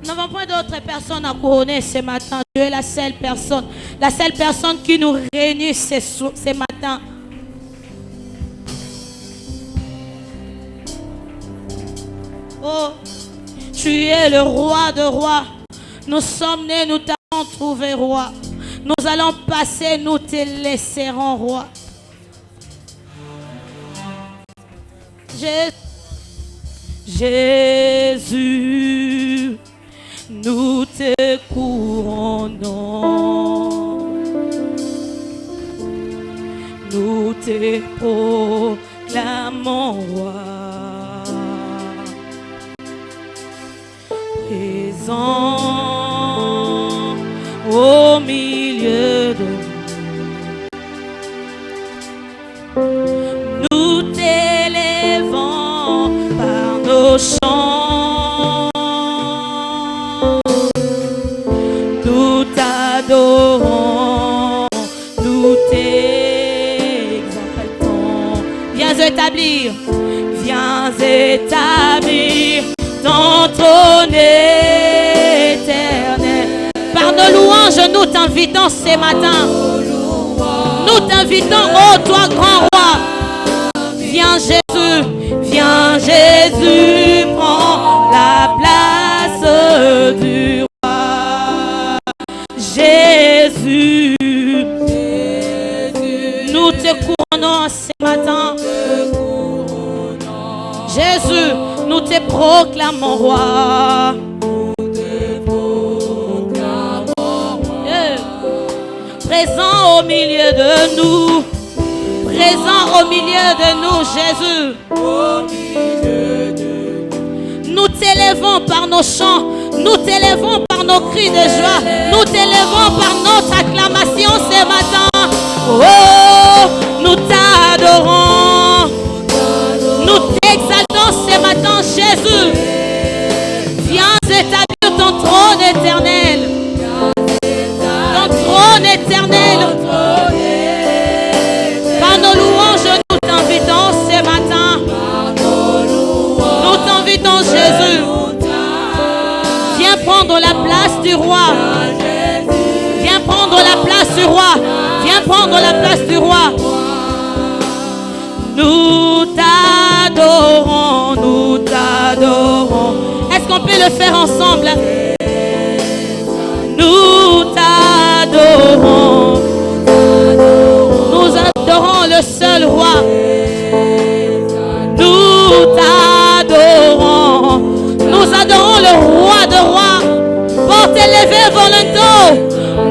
Nous n'avons pas d'autres personnes à couronner ce matin. Tu es la seule personne qui nous réunit ce matin. Oh, tu es le roi de rois. Nous sommes nés, nous t'avons trouvé roi. Nous allons passer, nous te laisserons roi. Jésus, nous te couronnons. Nous te proclamons roi. Présent au milieu de nous. Nous t'élèvons par nos chants. Nous t'adorons, nous t'exaltons. Viens établir ton trône éternel. Par nos louanges, nous t'invitons ce matin. Nous t'invitons, oh toi grand roi. Viens Jésus, prends la place du roi. Jésus, nous te couronnons ce matin. Jésus, nous te proclamons roi. Présent au milieu de nous. Présent au milieu de nous, Jésus. Nous t'élèvons par nos chants. Nous t'élèvons par nos cris de joie. Nous t'élèvons par notre acclamation ce matin. Oh, nous t'adorons. Nous t'exaltons ce matin, Jésus. Viens établir ton trône éternel. Ton trône éternel. du roi. Viens prendre la place du roi. Viens prendre la place du roi. Nous t'adorons, nous t'adorons. Est-ce qu'on peut le faire ensemble? Nous t'adorons. Nous adorons le seul roi. Nous t'adorons. Nous adorons le roi de rois. Portez levé volonto.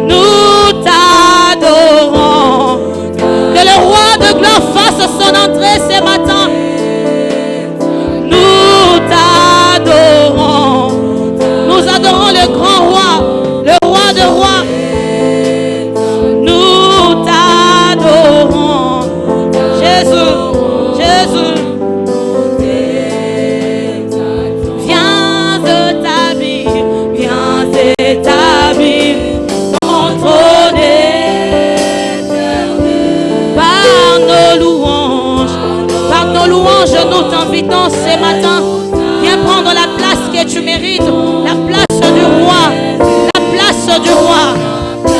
Nous t'adorons. Que le roi de gloire fasse son entrée ce matin. Nous t'adorons. Nous adorons le grand roi, le roi de rois. Nous t'adorons. Jésus, Jésus. Viens t'établir ton trône par nos louanges. Par nos louanges, nous t'invitons ce matin. Viens prendre la place que tu mérites. La place du roi. La place du roi.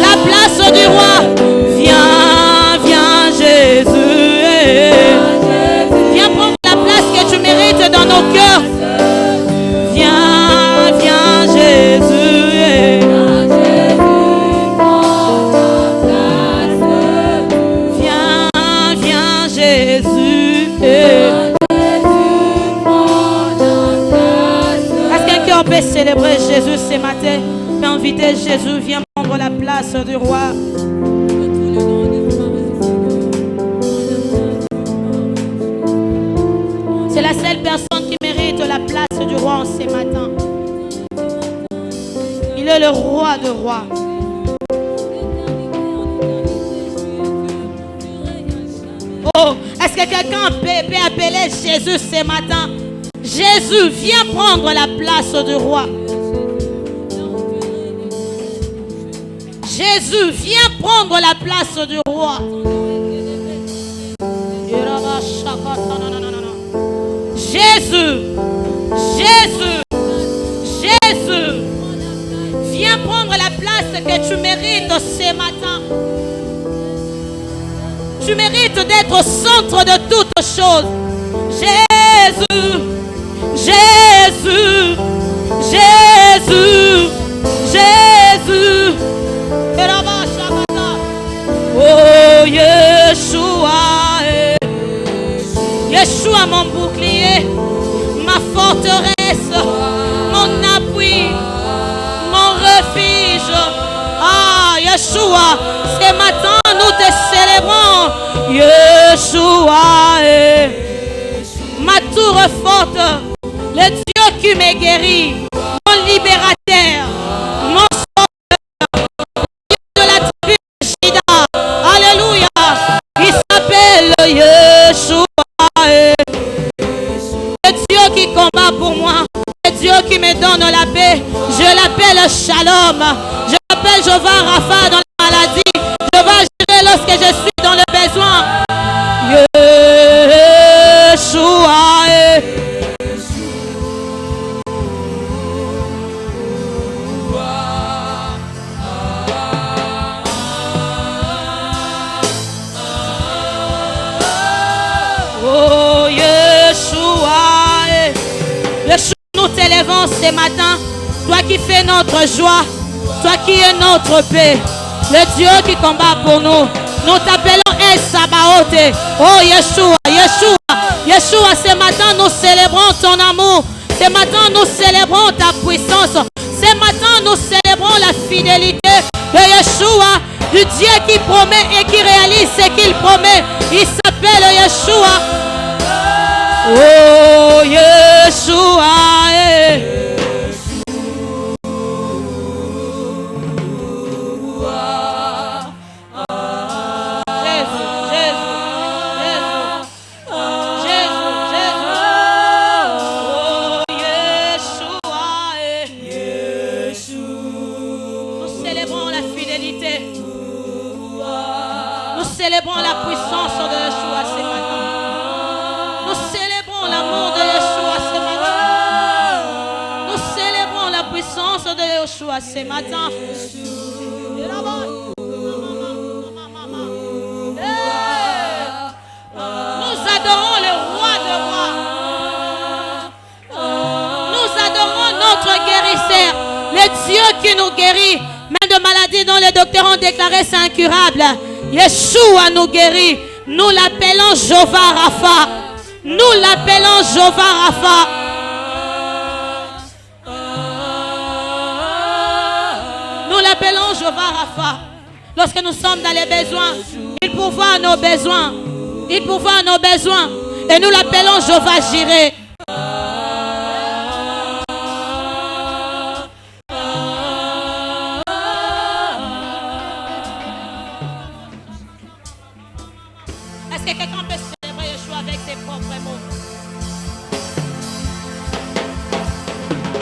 La place du roi. Viens, viens Jésus. Viens prendre la place que tu mérites dans nos cœurs. Viens, viens Jésus. Viens, viens Jésus. Est-ce que quelqu'un peut célébrer Jésus ce matin? Peut inviter Jésus, viens prendre la place du roi. C'est la seule personne qui mérite la place du roi en ce matin. Il est le roi de rois. Oh, est-ce que quelqu'un peut appeler Jésus ce matin? Jésus, viens prendre la place du roi. Jésus, viens prendre la place du roi. Jésus, Jésus, Jésus, viens prendre la place que tu mérites ce matin. Tu mérites d'être au centre de toutes choses. Jésus, Jésus, Jésus, Jésus. Oh Yeshua, Yeshua mon bouclier, ma forteresse, mon appui, mon refuge. Ah Yeshua, ce matin nous te célébrons. Yeshua, ma tour forte, le Dieu qui me guérit, mon libérateur, mon sauveur, de la tribu de Juda. Alléluia. Il s'appelle Yeshua. Le Dieu qui combat pour moi. Le Dieu qui me donne la paix. Je l'appelle Shalom. Je l'appelle Jéhovah Rapha dans la maladie. Je vais gérer lorsque je suis dans le besoin. Yeshua. Oh Yeshua, Yeshua, nous t'élèvons ce matin, toi qui fais notre joie, toi qui es notre paix, le Dieu qui combat pour nous. Nous t'appelons El Sabaoth. Oh Yeshua, Yeshua, Yeshua, ce matin nous célébrons ton amour. Ce matin nous célébrons ta puissance. Ce matin nous célébrons la fidélité de Yeshua, du Dieu qui promet et qui réalise ce qu'il promet. Il s'appelle Yeshua. Oh Yeshua. Célébrons la puissance de Yeshua ce matin. Nous célébrons l'amour de Yeshua ce matin. Yeshua ce matin. Nous adorons le roi de rois. Nous adorons notre guérisseur, le Dieu qui nous guérit. Même de maladies dont les docteurs ont déclaré c'est incurable. Yeshua nous guérit. Nous l'appelons Jéhovah Rapha. Nous l'appelons Jéhovah Rapha. Nous l'appelons Jéhovah Rapha. Lorsque nous sommes dans les besoins, il pourvoit nos besoins. Il pourvoit nos besoins. Et nous l'appelons Jéhovah Jireh. Est-ce que quelqu'un peut célébrer Yeshua avec ses propres mots?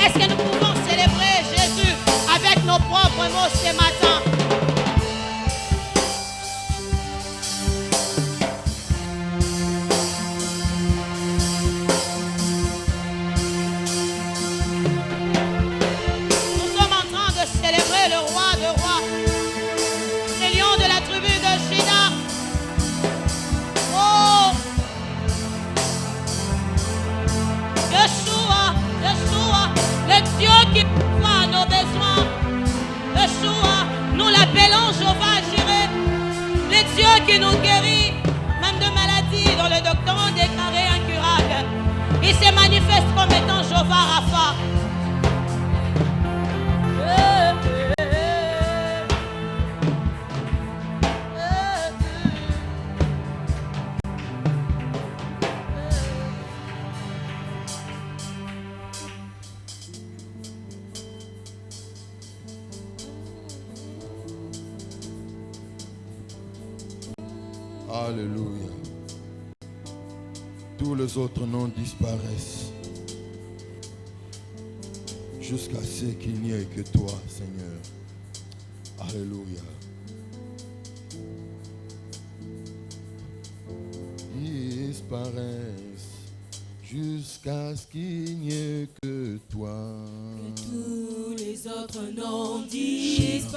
Est-ce que nous pouvons célébrer Jésus avec nos propres mots ce matin? Nous sommes en train de célébrer le roi de rois, le lion de la tribu de Juda. Oh, Yeshua, Yeshua, le Dieu qui pourvoit nos besoins. Yeshua, nous l'appelons Jéhovah Jireh, le Dieu qui nous guérit, même de maladies dont les docteurs ont déclaré incurables. Il se manifeste comme étant Jéhovah Rapha. Alléluia. Tous les autres noms disparaissent jusqu'à ce qu'il n'y ait que toi, Seigneur. Alléluia. Disparaissent jusqu'à ce qu'il n'y ait que toi. Que tous les autres noms disparaissent.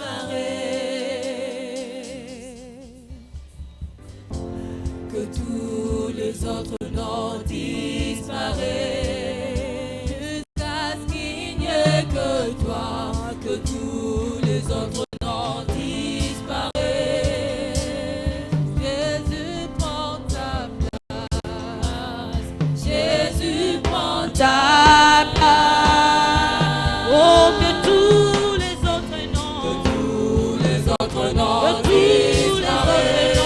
Que tous les autres noms disparaissent. Jusqu'à ce qu'il n'y ait que toi. Que tous les autres noms disparaissent. Jésus prend ta place. Jésus prend ta place. Oh, que tous les autres noms, Que tous les autres noms que tous les disparaissent.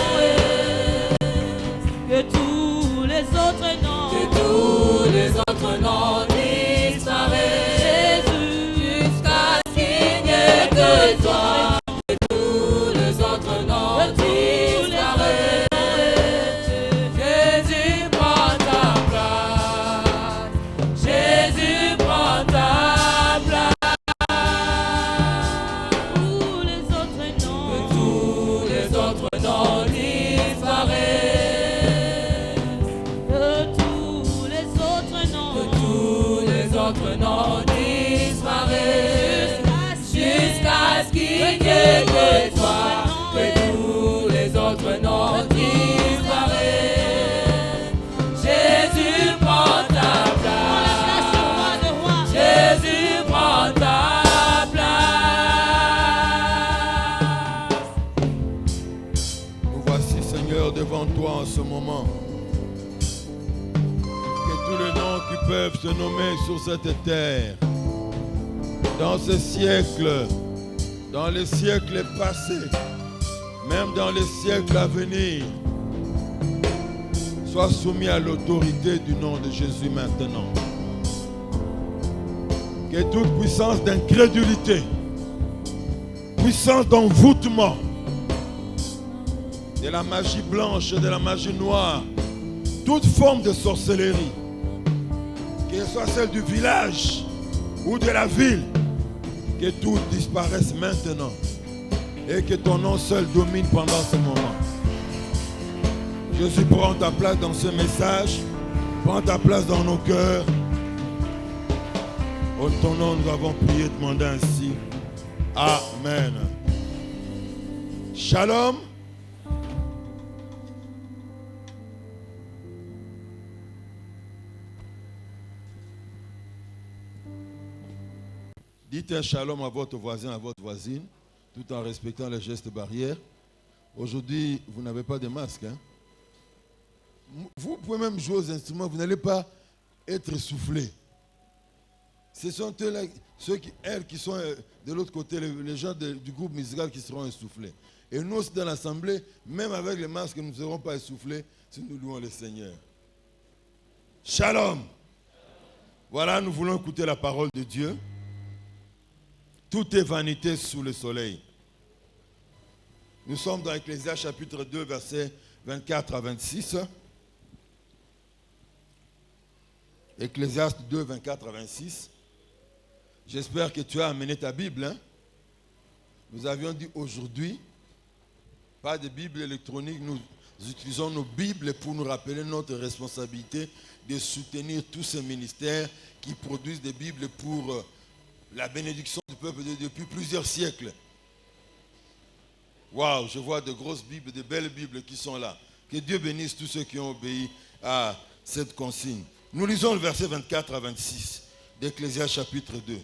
que tous les autres noms, Que tous les autres noms disparaissent. Jusqu'à ce qu'il n'y ait que toi. Que tous les autres noms disparaissent. Jésus prend ta place. Jésus prend ta place. tous les autres Que noms, tous les autres noms disparaissent. que tous les autres noms, Que tous les autres noms disparaissent. Jusqu'à ce qu'il n'y ait que toi. Que tous les autres noms disparaissent. Jésus prend ta place. roi de rois. Jésus prend ta place. Nous voici, Seigneur, devant toi en ce moment. Que tous les noms qui peuvent se nommer sur cette terre, dans ce siècle, dans les siècles passés, même dans les siècles à venir, soient soumis à l'autorité du nom de Jésus maintenant. Que toute puissance d'incrédulité, puissance d'envoûtement, de la magie blanche, de la magie noire, toute forme de sorcellerie, que ce soit celle du village ou de la ville, que tout disparaisse maintenant et que ton nom seul domine pendant ce moment. Jésus, prends ta place dans ce message, prends ta place dans nos cœurs. En ton nom, nous avons prié, demandé ainsi. Amen. Shalom. Dites un shalom à votre voisin, à votre voisine, tout en respectant les gestes barrières. Aujourd'hui, vous n'avez pas de masque. Hein? Vous pouvez même jouer aux instruments, vous n'allez pas être essoufflé. Ce sont ceux qui sont de l'autre côté, les gens du groupe musical qui seront essoufflés. Et nous aussi dans l'assemblée, même avec les masques, nous ne serons pas essoufflés si nous louons le Seigneur. Shalom. Voilà, nous voulons écouter la parole de Dieu. Tout est vanité sous le soleil. Nous sommes dans Ecclésiaste chapitre 2, versets 24 à 26. Ecclésiaste 2, 24 à 26. J'espère que tu as amené ta Bible. Hein? Nous avions dit aujourd'hui, pas de Bible électronique, nous utilisons nos Bibles pour nous rappeler notre responsabilité de soutenir tous ces ministères qui produisent des Bibles pour la bénédiction du peuple depuis plusieurs siècles. Waouh, je vois de grosses Bibles, de belles Bibles qui sont là. Que Dieu bénisse tous ceux qui ont obéi à cette consigne. Nous lisons le verset 24 à 26 d'Ecclésiaste chapitre 2.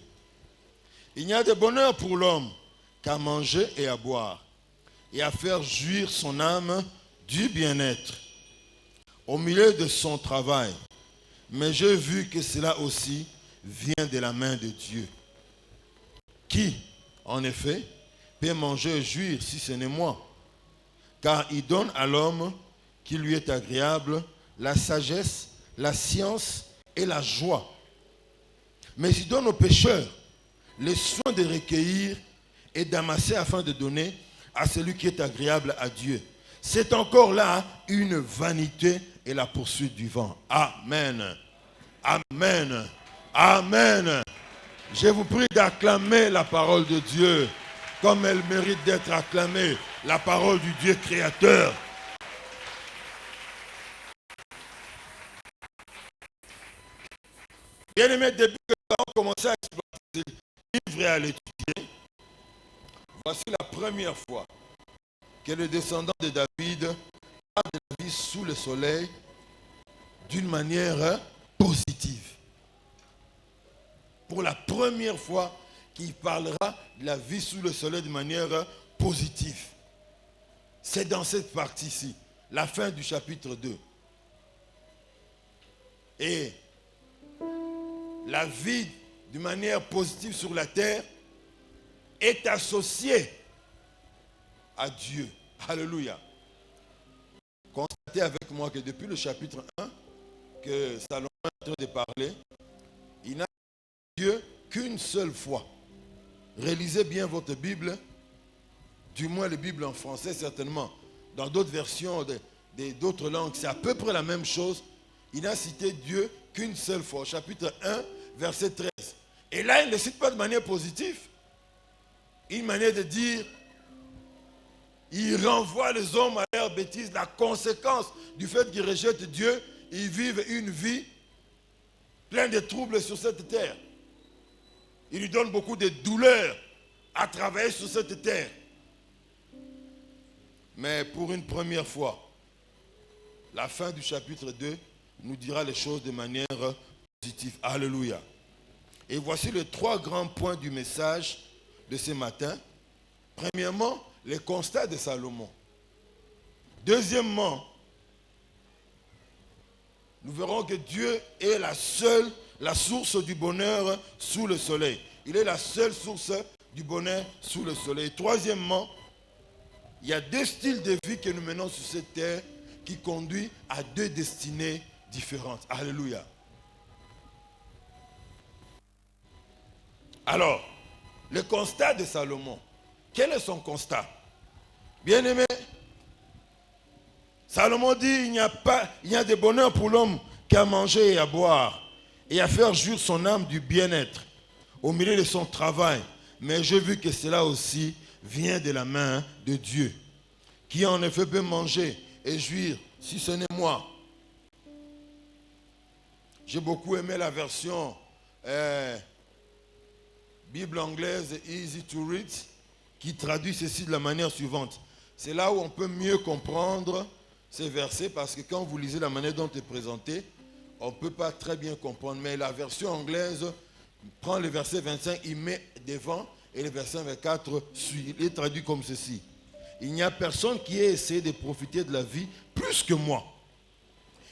Il n'y a de bonheur pour l'homme qu'à manger et à boire, et à faire jouir son âme du bien-être au milieu de son travail. Mais j'ai vu que cela aussi vient de la main de Dieu. Qui, en effet, peut manger et jouir si ce n'est moi? Car il donne à l'homme qui lui est agréable la sagesse, la science et la joie. Mais il donne aux pécheurs les soins de recueillir et d'amasser afin de donner à celui qui est agréable à Dieu. C'est encore là une vanité et la poursuite du vent. Amen. Amen. Amen. Je vous prie d'acclamer la parole de Dieu comme elle mérite d'être acclamée, la parole du Dieu créateur. Bien-aimés, depuis que nous avons commencé à exploiter ce livre et à l'étudier, voici la première fois que le descendant de David parle de la vie sous le soleil d'une manière positive. Pour la première fois qu'il parlera de la vie sous le soleil de manière positive. C'est dans cette partie-ci, la fin du chapitre 2. Et la vie d'une manière positive sur la terre est associée à Dieu. Alléluia. Constatez avec moi que depuis le chapitre 1 que Salomon est en train de parler, il n'a Dieu qu'une seule fois. Rélisez bien votre Bible, du moins les Bibles en français certainement. Dans d'autres versions d'autres langues, c'est à peu près la même chose. Il n'a cité Dieu qu'une seule fois, chapitre 1, verset 13. Et là, il ne le cite pas de manière positive. Une manière de dire, il renvoie les hommes à leur bêtise. La conséquence du fait qu'ils rejettent Dieu, ils vivent une vie pleine de troubles sur cette terre. Il lui donne beaucoup de douleurs à travailler sur cette terre. Mais pour une première fois, la fin du chapitre 2 nous dira les choses de manière positive. Alléluia. Et voici les 3 grands points du message de ce matin. Premièrement, les constats de Salomon. Deuxièmement, nous verrons que Dieu est la source du bonheur sous le soleil. Il est la seule source du bonheur sous le soleil. Troisièmement, il y a 2 styles de vie que nous menons sur cette terre qui conduisent à 2 destinées différentes. Alléluia. Alors, le constat de Salomon. Quel est son constat? Bien-aimé, Salomon dit, il y a de bonheur pour l'homme qu'à manger et à boire, et à faire jouir son âme du bien-être au milieu de son travail. Mais j'ai vu que cela aussi vient de la main de Dieu, qui en effet peut manger et jouir, si ce n'est moi. J'ai beaucoup aimé la version Bible anglaise Easy to Read, qui traduit ceci de la manière suivante. C'est là où on peut mieux comprendre ces versets, parce que quand vous lisez la manière dont c'est présenté, on ne peut pas très bien comprendre. Mais la version anglaise prend le verset 25, il met devant, et le verset 24 suit. Il est traduit comme ceci. Il n'y a personne qui ait essayé de profiter de la vie plus que moi.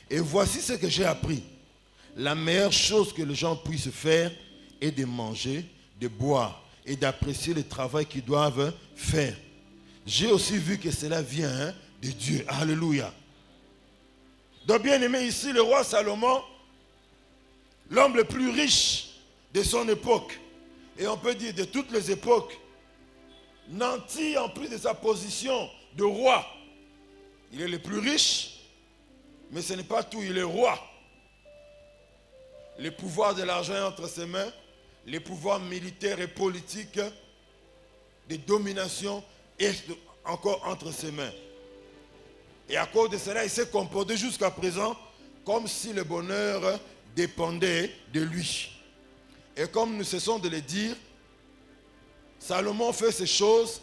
Et voici ce que j'ai appris. La meilleure chose que les gens puissent faire est de manger, de boire et d'apprécier le travail qu'ils doivent faire. J'ai aussi vu que cela vient de Dieu. Alléluia. Donc bien aimé, ici le roi Salomon, l'homme le plus riche de son époque, et on peut dire de toutes les époques, nanti en plus de sa position de roi. Il est le plus riche, mais ce n'est pas tout, il est roi. Le pouvoir de l'argent est entre ses mains, les pouvoirs militaires et politiques de domination est encore entre ses mains. Et à cause de cela, il s'est comporté jusqu'à présent comme si le bonheur dépendait de lui. Et comme nous cessons de le dire, Salomon fait ces choses,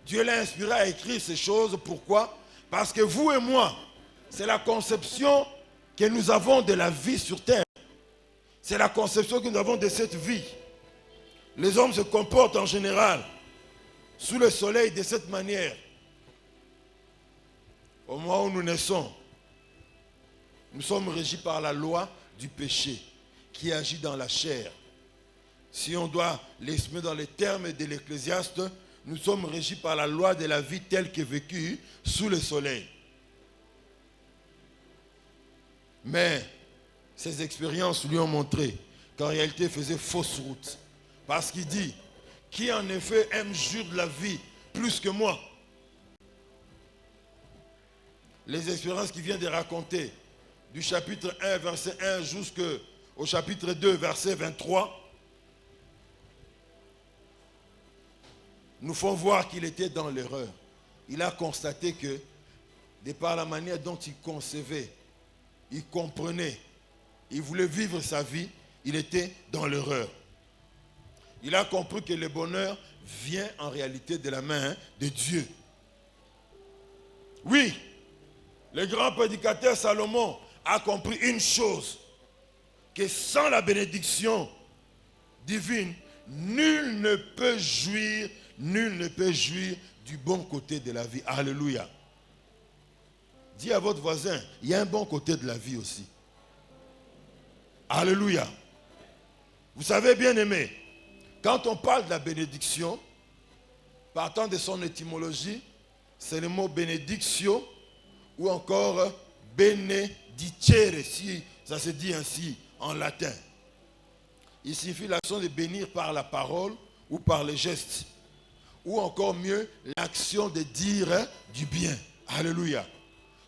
Dieu l'a inspiré à écrire ces choses. Pourquoi? Parce que vous et moi, c'est la conception que nous avons de la vie sur terre. C'est la conception que nous avons de cette vie. Les hommes se comportent en général sous le soleil de cette manière. Au moment où nous naissons, nous sommes régis par la loi du péché qui agit dans la chair. Si on doit l'exprimer dans les termes de l'Ecclésiaste, nous sommes régis par la loi de la vie telle qu'elle est vécue sous le soleil. Mais ces expériences lui ont montré qu'en réalité il faisait fausse route. Parce qu'il dit, qui en effet aime jouir de la vie plus que moi? Les expériences qu'il vient de raconter, du chapitre 1, verset 1 jusqu'au chapitre 2, verset 23, nous font voir qu'il était dans l'erreur. Il a constaté que, de par la manière dont il concevait, il comprenait, il voulait vivre sa vie, il était dans l'erreur. Il a compris que le bonheur vient en réalité de la main de Dieu. Oui, le grand prédicateur Salomon a compris une chose, que sans la bénédiction divine, nul ne peut jouir du bon côté de la vie. Alléluia. Dis à votre voisin, il y a un bon côté de la vie aussi. Alléluia. Vous savez, bien aimé, quand on parle de la bénédiction, partant de son étymologie, c'est le mot benedictio ou encore benedicere, si ça se dit ainsi en latin. Il signifie l'action de bénir par la parole ou par les gestes, ou encore mieux, l'action de dire du bien. Alléluia.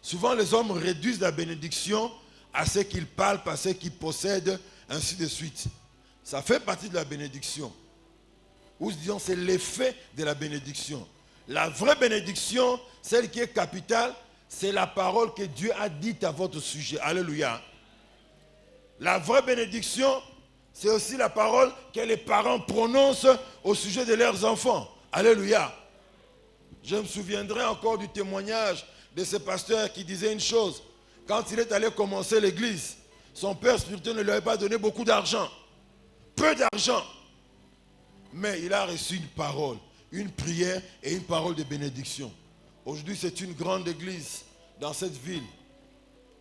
Souvent les hommes réduisent la bénédiction à ce qu'ils parlent, à ce qu'ils possèdent, ainsi de suite. Ça fait partie de la bénédiction. Ou disons c'est l'effet de la bénédiction. La vraie bénédiction, celle qui est capitale, c'est la parole que Dieu a dite à votre sujet. Alléluia. La vraie bénédiction, c'est aussi la parole que les parents prononcent au sujet de leurs enfants. Alléluia. Je me souviendrai encore du témoignage de ce pasteur qui disait une chose. Quand il est allé commencer l'église, son père spirituel ne lui avait pas donné beaucoup d'argent. Peu d'argent. Mais il a reçu une parole, une prière et une parole de bénédiction. Aujourd'hui, c'est une grande église dans cette ville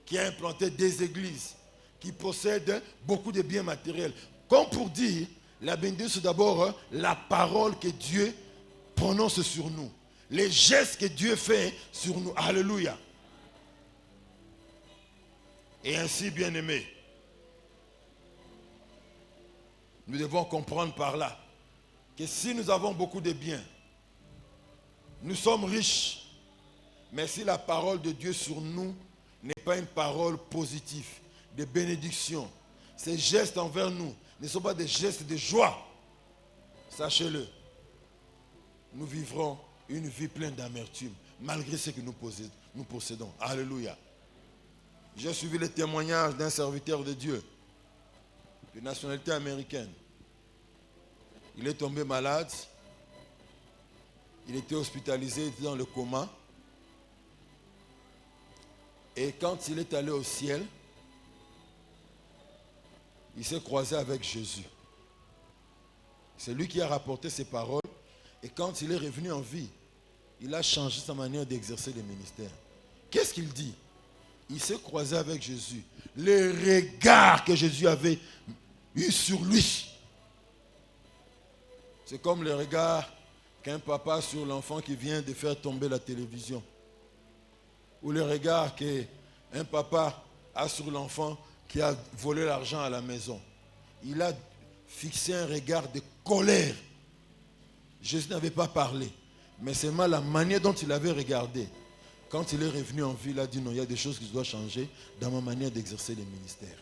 qui a implanté des églises, qui possèdent beaucoup de biens matériels. Comme pour dire, la bénédiction, c'est d'abord la parole que Dieu prononce sur nous. Les gestes que Dieu fait sur nous. Alléluia. Et ainsi, bien-aimés, nous devons comprendre par là que si nous avons beaucoup de biens, nous sommes riches, mais si la parole de Dieu sur nous n'est pas une parole positive, de bénédiction, ces gestes envers nous ne sont pas des gestes de joie, sachez-le, nous vivrons une vie pleine d'amertume, malgré ce que nous possédons. Alléluia. J'ai suivi le témoignage d'un serviteur de Dieu, de nationalité américaine. Il est tombé malade. Il était hospitalisé, il était dans le coma. Et quand il est allé au ciel, il s'est croisé avec Jésus. C'est lui qui a rapporté ces paroles. Et quand il est revenu en vie, il a changé sa manière d'exercer le ministère. Qu'est-ce qu'il dit? Il s'est croisé avec Jésus. Le regard que Jésus avait eu sur lui, c'est comme le regard qu'un papa sur l'enfant qui vient de faire tomber la télévision. Ou le regard qu'un papa a sur l'enfant qui a volé l'argent à la maison. Il a fixé un regard de colère. Jésus n'avait pas parlé, mais c'est mal la manière dont il avait regardé. Quand il est revenu en vie, il a dit non, il y a des choses qui doivent changer dans ma manière d'exercer le ministère.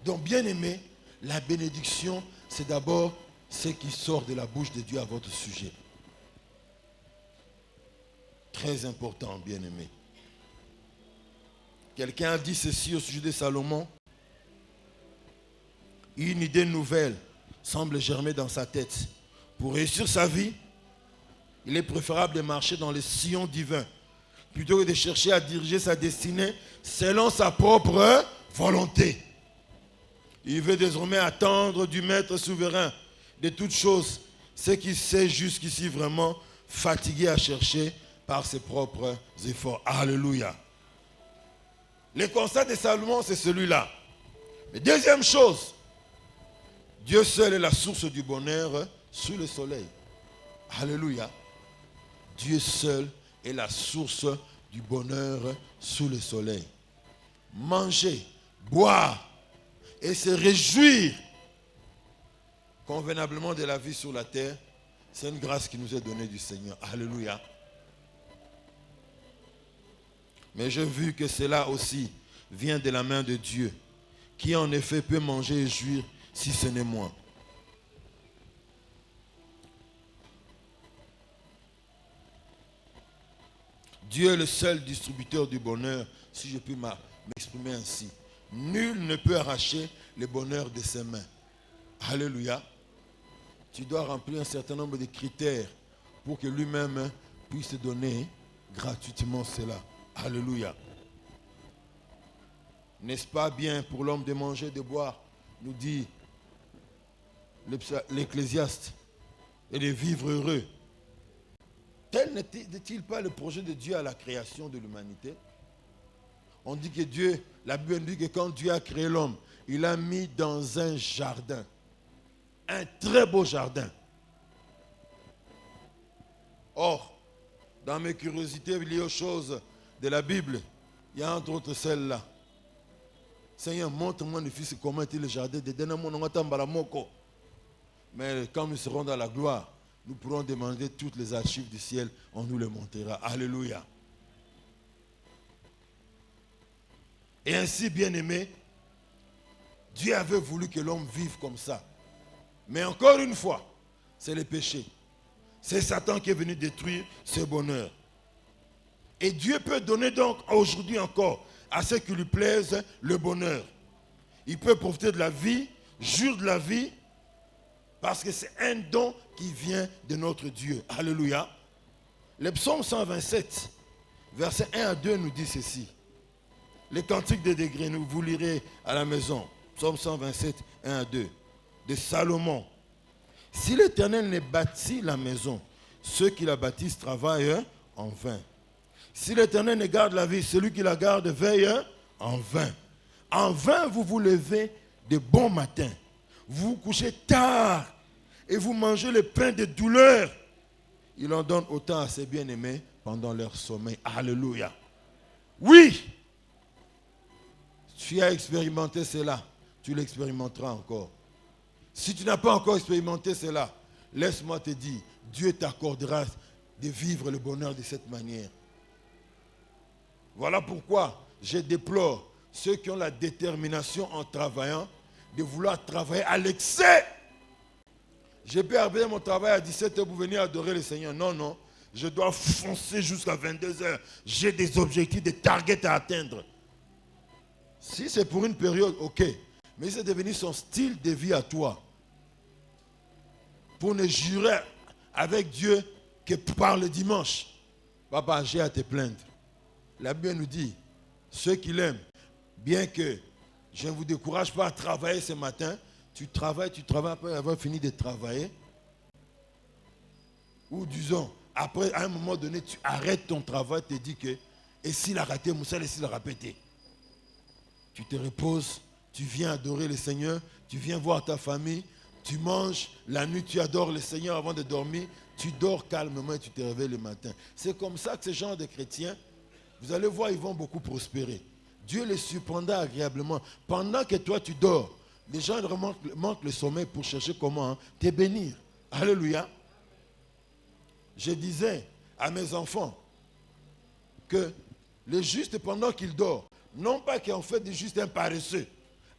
Donc, bien aimé, la bénédiction, c'est d'abord ce qui sort de la bouche de Dieu à votre sujet. Très important, bien aimé. Quelqu'un a dit ceci au sujet de Salomon. Une idée nouvelle semble germer dans sa tête. Pour réussir sa vie, il est préférable de marcher dans les sillons divins plutôt que de chercher à diriger sa destinée selon sa propre volonté. Il veut désormais attendre du Maître souverain de toutes choses ce qu'il s'est jusqu'ici vraiment fatigué à chercher par ses propres efforts. Alléluia. Le constat de Salomon, c'est celui-là. Mais deuxième chose, Dieu seul est la source du bonheur sous le soleil. Alléluia. Dieu seul est la source du bonheur sous le soleil. Manger, boire et se réjouir convenablement de la vie sur la terre, c'est une grâce qui nous est donnée du Seigneur. Alléluia. Mais j'ai vu que cela aussi vient de la main de Dieu, qui en effet peut manger et jouir si ce n'est moi. Dieu est le seul distributeur du bonheur, si je puis m'exprimer ainsi. Nul ne peut arracher le bonheur de ses mains. Alléluia. Tu dois remplir un certain nombre de critères pour que lui-même puisse te donner gratuitement cela. Alléluia. N'est-ce pas bien pour l'homme de manger, de boire, nous dit l'Ecclésiaste, et de vivre heureux? Tel n'est-il pas le projet de Dieu à la création de l'humanité? On dit que Dieu, la Bible dit que quand Dieu a créé l'homme, il l'a mis dans un jardin. Un très beau jardin. Or, dans mes curiosités liées aux choses de la Bible, il y a entre autres celle-là. Seigneur, montre-moi le fils comment était le jardin de. Mais quand nous serons dans la gloire, nous pourrons demander toutes les archives du ciel, on nous les montrera. Alléluia. Et ainsi, bien aimé, Dieu avait voulu que l'homme vive comme ça. Mais encore une fois, c'est le péché. C'est Satan qui est venu détruire ce bonheur. Et Dieu peut donner donc aujourd'hui encore à ceux qui lui plaisent le bonheur. Il peut profiter de la vie, jouir de la vie, parce que c'est un don qui vient de notre Dieu. Alléluia. Le psaume 127, versets 1 à 2 nous dit ceci. Les cantiques des degrés, vous lirez à la maison. Psaume 127, 1 à 2. De Salomon. Si l'Éternel ne bâtit la maison, ceux qui la bâtissent travaillent en vain. Si l'Éternel ne garde la vie, celui qui la garde veille en vain. En vain, vous vous levez de bon matin. Vous vous couchez tard et vous mangez le pain de douleur. Il en donne autant à ses bien-aimés pendant leur sommeil. Alléluia. Oui, tu as expérimenté cela. Tu l'expérimenteras encore. Si tu n'as pas encore expérimenté cela, laisse-moi te dire, Dieu t'accordera de vivre le bonheur de cette manière. Voilà pourquoi je déplore ceux qui ont la détermination en travaillant de vouloir travailler à l'excès. Je peux arrêter mon travail à 17h pour venir adorer le Seigneur. Non, non. Je dois foncer jusqu'à 22h. J'ai des objectifs, des targets à atteindre. Si c'est pour une période, ok. Mais c'est devenu son style de vie à toi. pour ne jurer avec Dieu que par le dimanche. Papa, j'ai à te plaindre. La Bible nous dit, ceux qui l'aiment, bien que je ne vous décourage pas à travailler ce matin, tu travailles après avoir fini de travailler. Ou disons, après, à un moment donné, tu arrêtes ton travail, tu te dis que, et s'il a raté, Moussa, et s'il a répété. Tu te reposes, tu viens adorer le Seigneur, tu viens voir ta famille, tu manges, la nuit tu adores le Seigneur avant de dormir, tu dors calmement et tu te réveilles le matin. C'est comme ça que ce genre de chrétiens, vous allez voir, ils vont beaucoup prospérer. Dieu les surprendra agréablement. Pendant que toi tu dors, les gens manquent le sommeil pour chercher comment te bénir. Alléluia. Je disais à mes enfants que le juste, pendant qu'il dort, non pas qu'en fait juste un paresseux,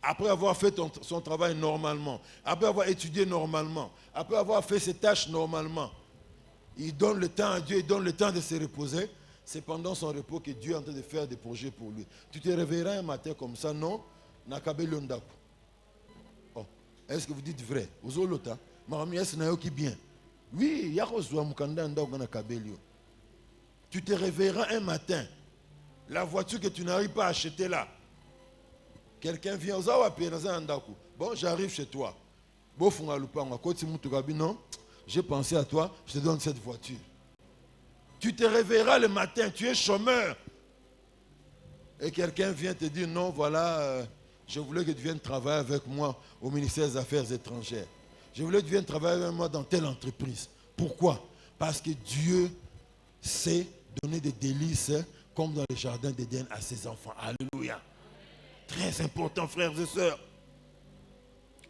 après avoir fait son travail normalement, après avoir étudié normalement, après avoir fait ses tâches normalement, il donne le temps à Dieu, il donne le temps de se reposer. C'est pendant son repos que Dieu est en train de faire des projets pour lui. Tu te réveilleras un matin comme ça, non? Oh, est-ce que vous dites vrai? Qui bien? Oui, tu te réveilleras un matin. La voiture que tu n'arrives pas à acheter là. Quelqu'un vient, bon, j'arrive chez toi. Non, j'ai pensé à toi, je te donne cette voiture. Tu te réveilleras le matin, tu es chômeur. Et quelqu'un vient te dire, non, voilà, je voulais que tu viennes travailler avec moi au ministère des Affaires étrangères. Je voulais que tu viennes travailler avec moi dans telle entreprise. Pourquoi? Parce que Dieu sait donner des délices comme dans le jardin d'Éden à ses enfants. Alléluia. Très important, frères et sœurs.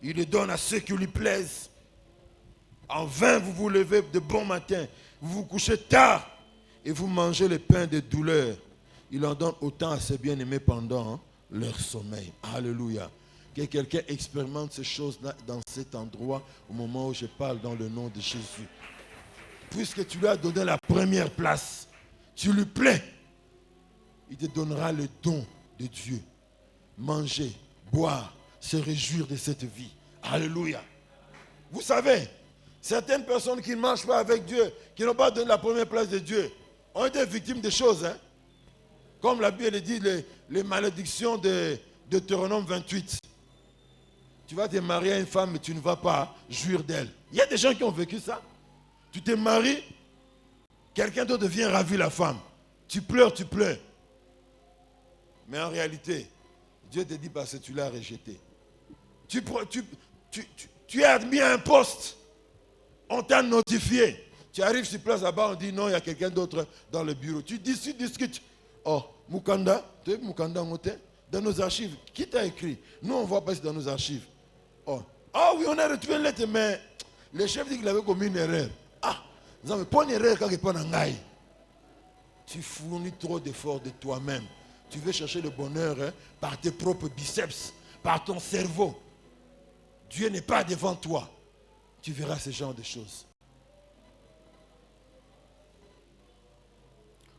Il les donne à ceux qui lui plaisent. En vain, vous vous levez de bon matin, vous vous couchez tard et vous mangez le pain de douleur. Il en donne autant à ses bien-aimés pendant leur sommeil. Alléluia. Que quelqu'un expérimente ces choses-là dans cet endroit au moment où je parle dans le nom de Jésus. Puisque tu lui as donné la première place, tu lui plais, il te donnera le don de Dieu. Manger, boire, se réjouir de cette vie. Alléluia. Vous savez, certaines personnes qui ne marchent pas avec Dieu, qui n'ont pas donné la première place de Dieu, ont été victimes de choses. Hein? Comme la Bible dit, les malédictions de Deutéronome 28. Tu vas te marier à une femme, mais tu ne vas pas jouir d'elle. Il y a des gens qui ont vécu ça. Tu te maries, quelqu'un d'autre vient ravir la femme. Tu pleures. Mais en réalité, Dieu te dit parce que tu l'as rejeté. Tu es admis à un poste. On t'a notifié. Tu arrives sur place là-bas, on dit non, il y a quelqu'un d'autre dans le bureau. Tu discutes. Oh, Mukanda, tu es Mukanda Moté? Dans nos archives, qui t'a écrit? Nous, on ne voit pas si dans nos archives. Oh, oui, on a retrouvé une lettre, mais le chef dit qu'il avait commis une erreur. Non, mais pas une erreur quand il pas en gaille. Tu fournis trop d'efforts de toi-même. Tu veux chercher le bonheur par tes propres biceps, par ton cerveau. Dieu n'est pas devant toi. Tu verras ce genre de choses.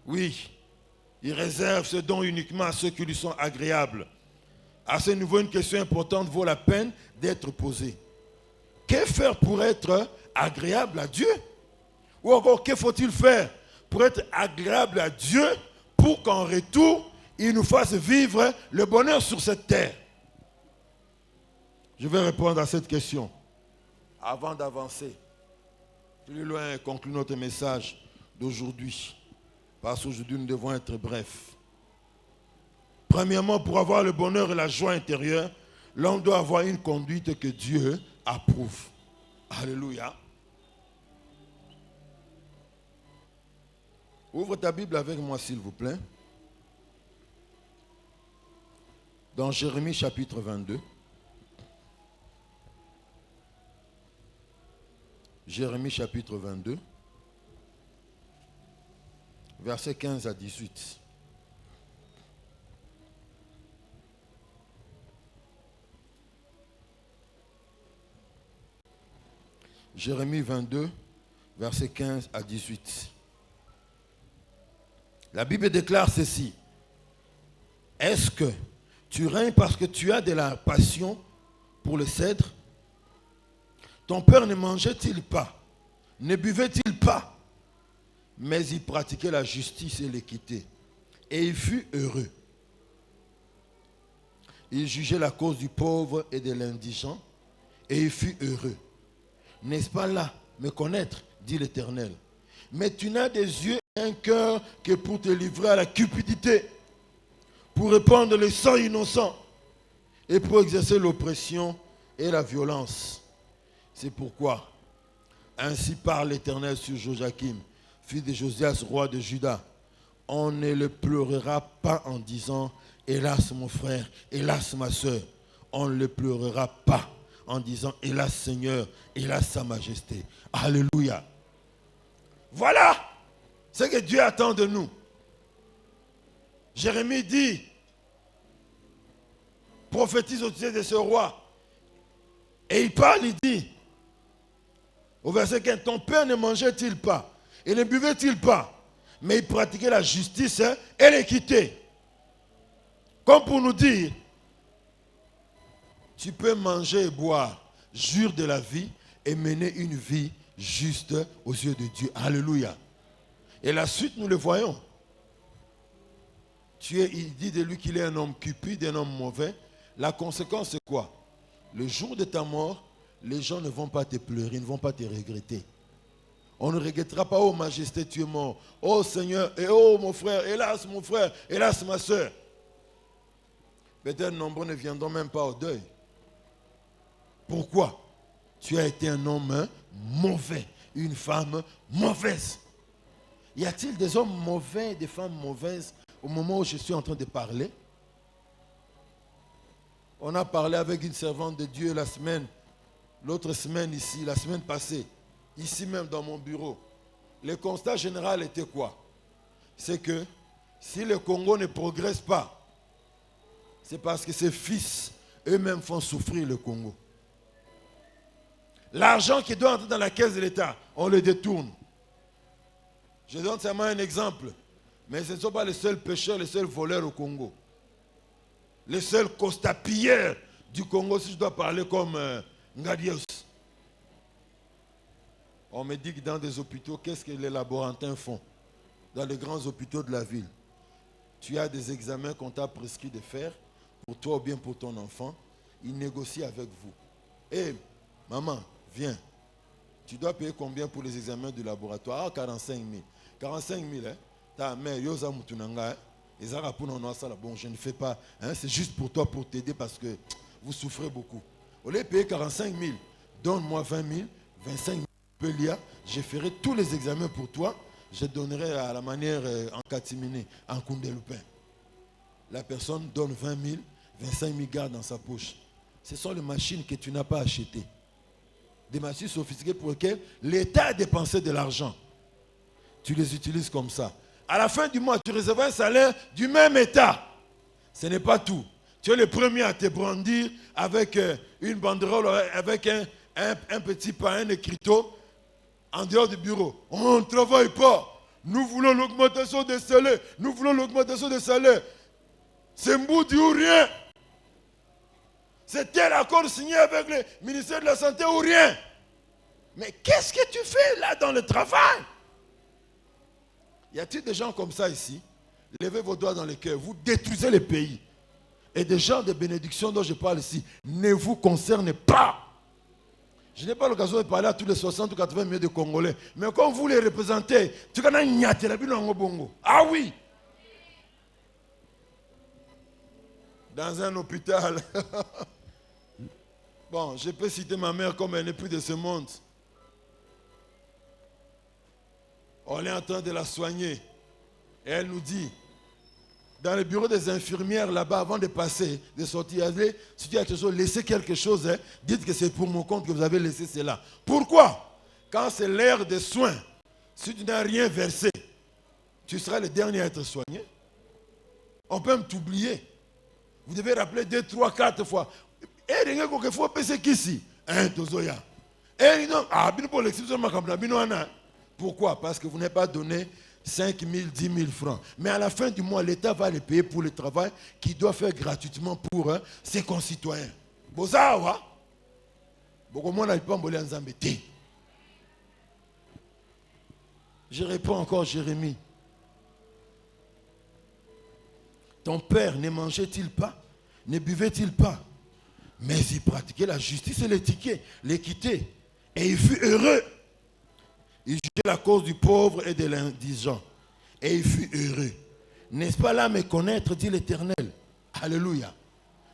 Oui, il réserve ce don uniquement à ceux qui lui sont agréables. À ce niveau, une question importante vaut la peine d'être posée. Que faire pour être agréable à Dieu? Ou encore, que faut-il faire pour être agréable à Dieu pour qu'en retour, il nous fasse vivre le bonheur sur cette terre? Je vais répondre à cette question avant d'avancer plus loin et conclure notre message d'aujourd'hui. Parce qu'aujourd'hui, nous devons être brefs. Premièrement, pour avoir le bonheur et la joie intérieure, l'homme doit avoir une conduite que Dieu approuve. Alléluia. Ouvre ta Bible avec moi, s'il vous plaît. Dans Jérémie chapitre 22. Jérémie chapitre 22. Versets 15 à 18. Jérémie 22, versets 15 à 18. La Bible déclare ceci. Est-ce que tu règnes parce que tu as de la passion pour le cèdre? ton père ne mangeait-il pas? Ne buvait-il pas? Mais il pratiquait la justice et l'équité. Et il fut heureux. Il jugeait la cause du pauvre et de l'indigent. Et il fut heureux. N'est-ce pas là me connaître, dit l'Éternel? Mais tu n'as des yeux et un cœur que pour te livrer à la cupidité, pour répandre le sang innocent et pour exercer l'oppression et la violence. C'est pourquoi, ainsi parle l'Éternel sur Joachim, fils de Josias, roi de Juda. On ne le pleurera pas en disant, hélas mon frère, hélas ma soeur. On ne le pleurera pas en disant, hélas Seigneur, hélas sa majesté. Alléluia. Voilà ce que Dieu attend de nous. Jérémie dit, prophétise au sujet de ce roi. Et il parle, il dit, au verset 15, ton père ne mangeait-il pas et ne buvait-il pas, mais il pratiquait la justice et l'équité. Comme pour nous dire, tu peux manger et boire, jure de la vie et mener une vie juste aux yeux de Dieu. Alléluia. Et la suite, nous le voyons. Il dit de lui qu'il est un homme cupide, un homme mauvais. La conséquence, c'est quoi? Le jour de ta mort, les gens ne vont pas te pleurer, ils ne vont pas te regretter. On ne regrettera pas, oh majesté, tu es mort. Oh Seigneur, et oh mon frère, hélas mon frère, hélas ma soeur. Peut-être nombreux ne viendront même pas au deuil. Pourquoi? Tu as été un homme mauvais, une femme mauvaise. Y a-t-il des hommes mauvais, des femmes mauvaises au moment où je suis en train de parler? On a parlé avec une servante de Dieu l'autre semaine ici, la semaine passée, ici même dans mon bureau. Le constat général était quoi? C'est que si le Congo ne progresse pas, c'est parce que ses fils eux-mêmes font souffrir le Congo. L'argent qui doit entrer dans la caisse de l'État, on le détourne. Je donne seulement un exemple. Mais ce ne sont pas les seuls pêcheurs, les seuls voleurs au Congo. Les seuls costapilleurs du Congo, si je dois parler comme Ngadios. On me dit que dans des hôpitaux, qu'est-ce que les laborantins font? Dans les grands hôpitaux de la ville. Tu as des examens qu'on t'a prescrit de faire, pour toi ou bien pour ton enfant. Ils négocient avec vous. Hé, maman, viens. Tu dois payer combien pour les examens du laboratoire? Ah, 45 000. 45 000, hein? Ta mère, Yosa Moutunanga, bon, je ne fais pas, hein? C'est juste pour toi, pour t'aider, parce que vous souffrez beaucoup. Au lieu de payer 45 000, donne-moi 20 000, 25 000, Pelia, je ferai tous les examens pour toi, je donnerai à la manière en catimini, en Koundeloupin. La personne donne 20 000, 25 000 garde dans sa poche. Ce sont les machines que tu n'as pas achetées. Des machines sophistiquées pour lesquelles l'État a dépensé de l'argent. Tu les utilises comme ça. À la fin du mois, tu recevras un salaire du même État. Ce n'est pas tout. Tu es le premier à te brandir avec une banderole, avec un petit pain, un écriteau, en dehors du bureau. On ne travaille pas. Nous voulons l'augmentation des salaires. Nous voulons l'augmentation des salaires. C'est Mboudi ou rien. C'est tel accord signé avec le ministère de la Santé ou rien. Mais qu'est-ce que tu fais là dans le travail? Y a-t-il des gens comme ça ici? Levez vos doigts dans le cœur. Vous détruisez le pays. Et des gens de bénédiction dont je parle ici ne vous concernent pas. Je n'ai pas l'occasion de parler à tous les 60 ou 80 millions de Congolais. Mais quand vous les représentez, tu connais la bongo. Ah oui! Dans un hôpital. Bon, je peux citer ma mère comme elle n'est plus de ce monde. On est en train de la soigner. Et elle nous dit, dans le bureau des infirmières là-bas, avant de passer, de sortir, allez, si tu as quelque chose, laissez quelque chose, hein, dites que c'est pour mon compte que vous avez laissé cela. Pourquoi? Quand c'est l'heure des soins, si tu n'as rien versé, tu seras le dernier à être soigné. On peut même t'oublier. Vous devez rappeler 2, 3, 4 fois. Et rien qu'il faut passer qu'ici. Hein, Tozoya. Et non, pour l'exception, pourquoi? Parce que vous n'avez pas donné 5 000, 10 000 francs. Mais à la fin du mois, l'État va les payer pour le travail qu'il doit faire gratuitement pour ses concitoyens. Bozawa. Je réponds encore, Jérémie. Ton père ne mangeait-il pas? Ne buvait-il pas? Mais il pratiquait la justice et l'équité. Et il fut heureux. Il jugeait la cause du pauvre et de l'indigent. Et il fut heureux. N'est-ce pas là me connaître, dit l'Éternel? Alléluia.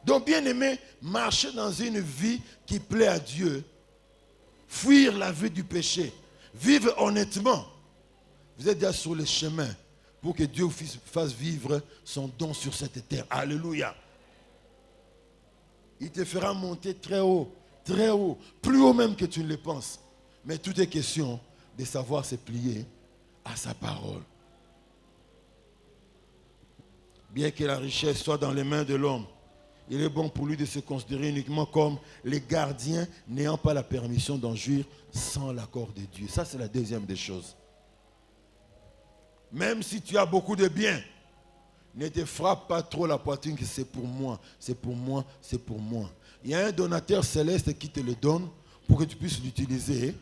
Donc, bien aimé, marcher dans une vie qui plaît à Dieu, fuir la vie du péché, vivre honnêtement. Vous êtes déjà sur le chemin pour que Dieu vous fasse vivre son don sur cette terre. Alléluia. Il te fera monter très haut, plus haut même que tu ne le penses. Mais tout est question de savoir se plier à sa parole. Bien que la richesse soit dans les mains de l'homme, il est bon pour lui de se considérer uniquement comme les gardiens n'ayant pas la permission d'en jouir sans l'accord de Dieu. Ça, c'est la deuxième des choses. Même si tu as beaucoup de biens, ne te frappe pas trop la poitrine que c'est pour moi, c'est pour moi, c'est pour moi. Il y a un donateur céleste qui te le donne pour que tu puisses l'utiliser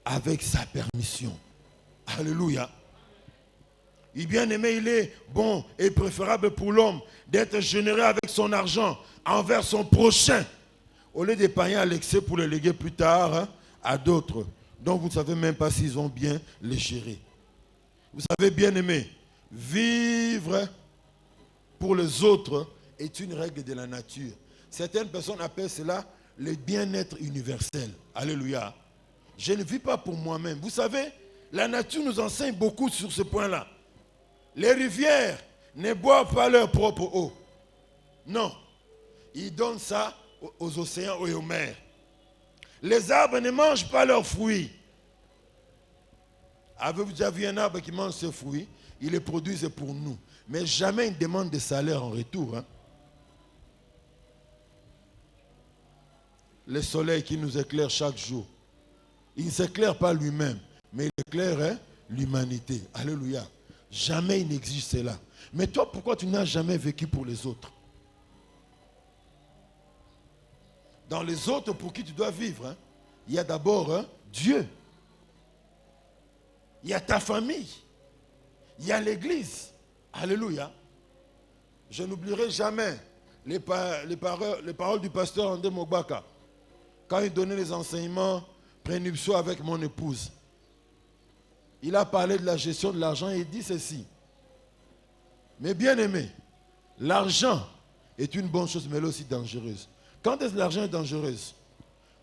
avec sa permission. Alléluia. Et bien aimé, il est bon et préférable pour l'homme d'être généreux avec son argent envers son prochain, au lieu d'épargner à l'excès pour le léguer plus tard à d'autres, dont vous ne savez même pas s'ils ont bien les gérer. Vous savez, bien aimé, vivre pour les autres est une règle de la nature. Certaines personnes appellent cela le bien-être universel. Alléluia. Je ne vis pas pour moi-même. Vous savez, la nature nous enseigne beaucoup sur ce point-là. Les rivières ne boivent pas leur propre eau. Non. Ils donnent ça aux océans et aux mers. Les arbres ne mangent pas leurs fruits. Avez-vous déjà vu un arbre qui mange ses fruits? Il les produit pour nous. Mais jamais une demande de salaire en retour. Le soleil qui nous éclaire chaque jour, il ne s'éclaire pas lui-même, mais il éclaire l'humanité. Alléluia. Jamais il n'exige cela. Mais toi, pourquoi tu n'as jamais vécu pour les autres? Dans les autres pour qui tu dois vivre, il y a d'abord Dieu. Il y a ta famille. Il y a l'église. Alléluia. Je n'oublierai jamais les paroles du pasteur André Mogbaka. Quand il donnait les enseignements prénuptiaux avec mon épouse. Il a parlé de la gestion de l'argent et il dit ceci. Mais bien aimé, l'argent est une bonne chose, mais elle est aussi dangereuse. Quand est-ce que l'argent est dangereuse?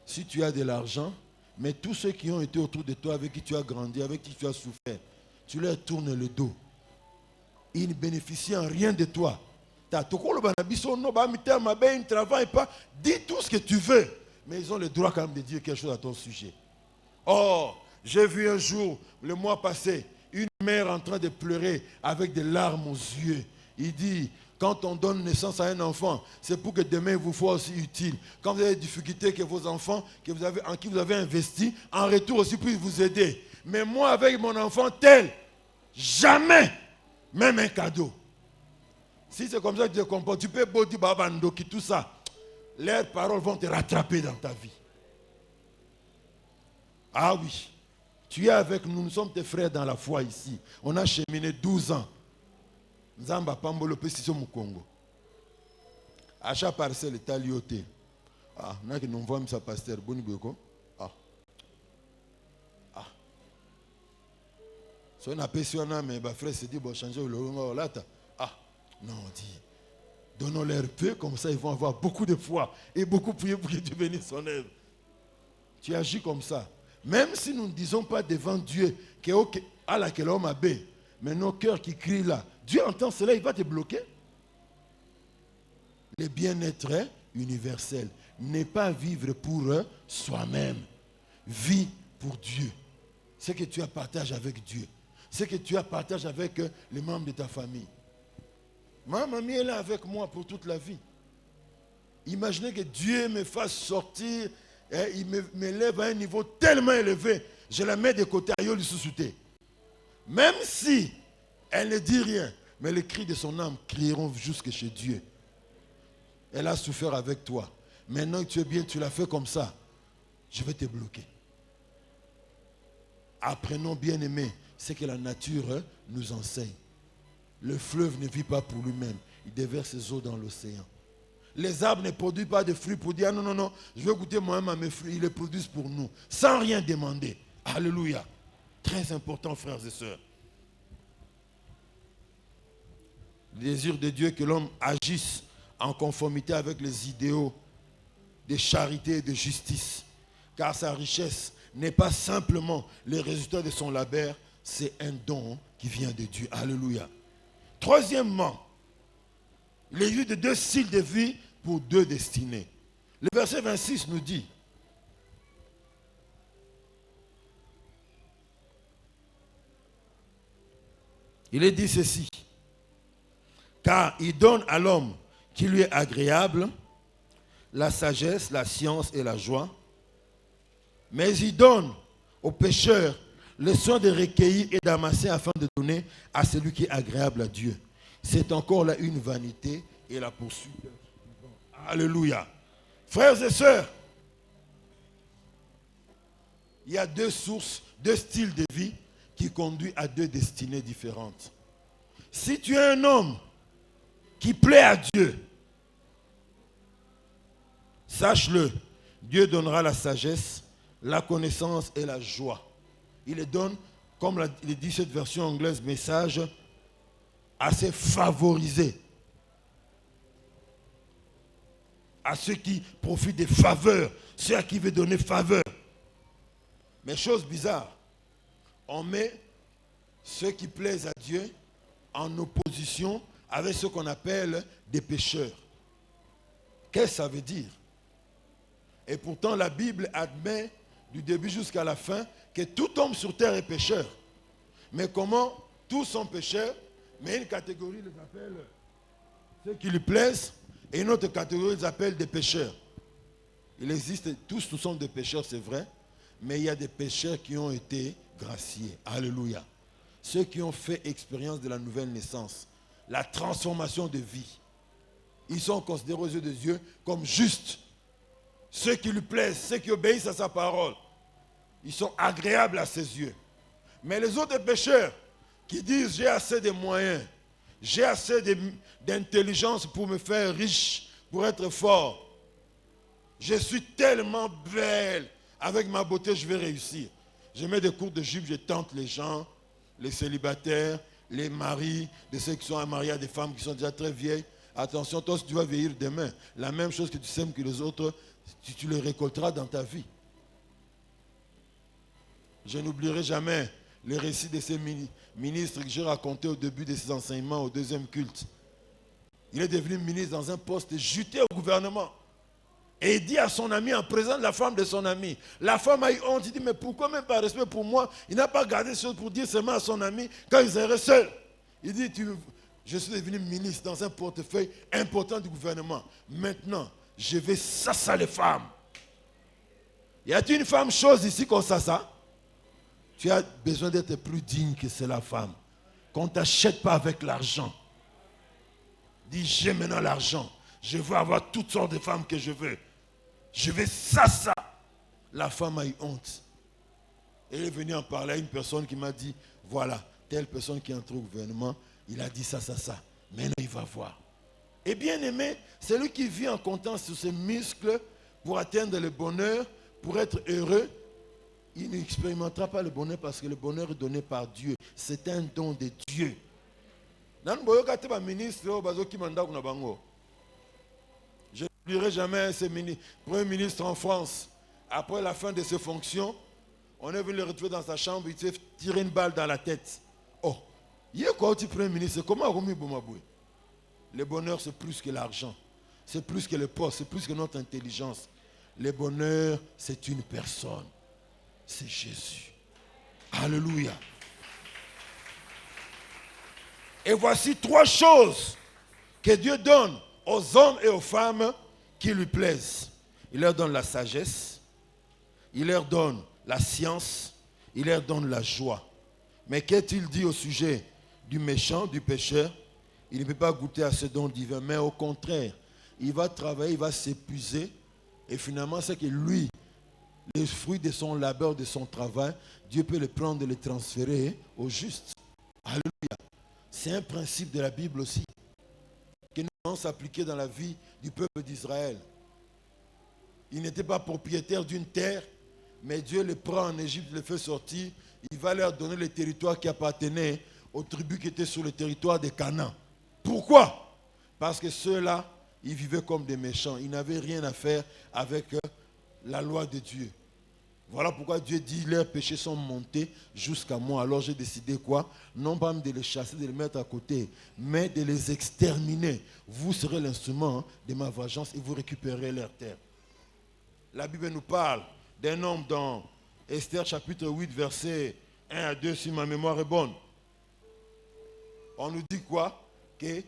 Si tu as de l'argent, mais tous ceux qui ont été autour de toi, avec qui tu as grandi, avec qui tu as souffert, tu leur tournes le dos. Ils ne bénéficient en rien de toi. Ils ne travaillent pas. Dis tout ce que tu veux. Mais ils ont le droit quand même de dire quelque chose à ton sujet. Oh, j'ai vu un jour, le mois passé, une mère en train de pleurer avec des larmes aux yeux. Il dit, quand on donne naissance à un enfant, c'est pour que demain vous soit aussi utile. Quand vous avez des difficultés que vos enfants, en qui vous avez investi, en retour aussi puissent vous aider. Mais moi, avec mon enfant tel, jamais, même un cadeau. Si c'est comme ça que tu te comportes, tu peux beau dire babandoki, tout ça. Leurs paroles vont te rattraper dans ta vie. Ah oui. Tu es avec nous, nous sommes tes frères dans la foi ici. On a cheminé 12 ans. Nzamba Pambolo Pestisio Mukongo. À chaque parcelle est alioté. Ah, on a que nous voyons ça pasteur Boniboko. Ah. Ah. Si on a péché, on a mais frère se dit bon changer le longo là. Ah. Non, on dit donnons-leur peu, comme ça ils vont avoir beaucoup de foi et beaucoup prier pour que Dieu bénisse son œuvre. Tu agis comme ça. Même si nous ne disons pas devant Dieu que à laquelle l'homme a bé, mais nos cœurs qui crient là, Dieu entend cela, il va te bloquer. Le bien-être universel n'est pas vivre pour soi-même. Vis pour Dieu. Ce que tu as partagé avec Dieu. Ce que tu as partagé avec les membres de ta famille. Ma mamie est là avec moi pour toute la vie. Imaginez que Dieu me fasse sortir, il m'élève à un niveau tellement élevé, je la mets de côté à Yoli sous-souté. Même si elle ne dit rien, mais les cris de son âme crieront jusque chez Dieu. Elle a souffert avec toi. Maintenant que tu es bien, tu l'as fait comme ça. je vais te bloquer. Apprenons, bien-aimés, ce que la nature nous enseigne. Le fleuve ne vit pas pour lui-même. Il déverse ses eaux dans l'océan. Les arbres ne produisent pas de fruits pour dire ah, non, non, non, je vais goûter moi-même à mes fruits. Ils les produisent pour nous, sans rien demander. Alléluia. Très important, frères et sœurs. Le désir de Dieu est que l'homme agisse en conformité avec les idéaux de charité et de justice. Car sa richesse n'est pas simplement le résultat de son labeur, c'est un don qui vient de Dieu. Alléluia. Troisièmement, il existe de deux styles de vie pour deux destinées. Le verset 26 nous dit, il est dit ceci, car il donne à l'homme qui lui est agréable la sagesse, la science et la joie, mais il donne aux pécheurs le soin de recueillir et d'amasser afin de donner à celui qui est agréable à Dieu. C'est encore là une vanité et la poursuite. Alléluia. Frères et sœurs, il y a deux sources, deux styles de vie qui conduisent à deux destinées différentes. Si tu es un homme qui plaît à Dieu, sache-le, Dieu donnera la sagesse, la connaissance et la joie. Il les donne, comme il dit cette version anglaise, message assez favorisé. À ceux qui profitent des faveurs, ceux à qui il veut donner faveur. Mais chose bizarre, on met ceux qui plaisent à Dieu en opposition avec ce qu'on appelle des pécheurs. Qu'est-ce que ça veut dire? Et pourtant la Bible admet du début jusqu'à la fin que tout homme sur terre est pécheur. Mais comment tous sont pécheurs, mais une catégorie les appelle ceux qui lui plaisent et une autre catégorie les appelle des pécheurs. Il existe, tous nous sommes des pécheurs, c'est vrai, mais il y a des pécheurs qui ont été graciés. Alléluia. Ceux qui ont fait expérience de la nouvelle naissance, la transformation de vie. Ils sont considérés aux yeux de Dieu comme justes. Ceux qui lui plaisent, ceux qui obéissent à sa parole, ils sont agréables à ses yeux. Mais les autres pécheurs qui disent j'ai assez de moyens, j'ai assez d'intelligence pour me faire riche, pour être fort. Je suis tellement belle, avec ma beauté je vais réussir. Je mets des cours de jupe, je tente les gens, les célibataires, les maris, de ceux qui sont mariés à des femmes qui sont déjà très vieilles. Attention, toi si tu vas vieillir demain, la même chose que tu sèmes que les autres, tu les récolteras dans ta vie. Je n'oublierai jamais le récit de ces ministres que j'ai raconté au début de ses enseignements au deuxième culte. Il est devenu ministre dans un poste juteux au gouvernement. Et il dit à son ami, en présence de la femme de son ami, la femme a eu honte, il dit, mais pourquoi même par respect pour moi, il n'a pas gardé ces choses pour dire seulement à son ami quand ils seraient seuls. Il dit, je suis devenu ministre dans un portefeuille important du gouvernement. Maintenant, je vais sasser les femmes. Y a-t-il une femme chose ici qu'on sassa? Tu as besoin d'être plus digne que c'est la femme. Qu'on ne t'achète pas avec l'argent. Dis, j'ai maintenant l'argent. Je veux avoir toutes sortes de femmes que je veux. Je vais ça. La femme a eu honte. Elle est venue en parler à une personne qui m'a dit, voilà, telle personne qui est entrée au gouvernement, il a dit ça. Maintenant, il va voir. Et bien aimé, celui qui vit en comptant sur ses muscles pour atteindre le bonheur, pour être heureux, il n'expérimentera pas le bonheur parce que le bonheur est donné par Dieu. C'est un don de Dieu. Je n'oublierai jamais ce premier ministre en France. Après la fin de ses fonctions, on est venu le retrouver dans sa chambre, il s'est tiré une balle dans la tête. Oh, il est quoi, premier ministre? Comment le bonheur, c'est plus que l'argent. C'est plus que le poste, c'est plus que notre intelligence. Le bonheur, c'est une personne. C'est Jésus. Alléluia. Et voici trois choses que Dieu donne aux hommes et aux femmes qui lui plaisent. Il leur donne la sagesse, il leur donne la science, il leur donne la joie. Mais qu'est-il dit au sujet du méchant, du pécheur? Il ne peut pas goûter à ce don divin, mais au contraire, il va travailler, il va s'épuiser, et finalement, c'est que lui, les fruits de son labeur, de son travail, Dieu peut les prendre et les transférer au juste. Alléluia. C'est un principe de la Bible aussi, qui nous devons s'appliquer dans la vie du peuple d'Israël. Il n'était pas propriétaire d'une terre, mais Dieu les prend en Égypte, les fait sortir. Il va leur donner les territoires qui appartenaient aux tribus qui étaient sur le territoire de Canaan. Pourquoi? Parce que ceux-là, ils vivaient comme des méchants. Ils n'avaient rien à faire avec la loi de Dieu. Voilà pourquoi Dieu dit, leurs péchés sont montés jusqu'à moi. Alors j'ai décidé quoi? Non pas de les chasser, de les mettre à côté, mais de les exterminer. Vous serez l'instrument de ma vengeance et vous récupérerez leur terre. La Bible nous parle d'un homme dans Esther chapitre 8, versets 1 à 2, si ma mémoire est bonne. On nous dit quoi? Que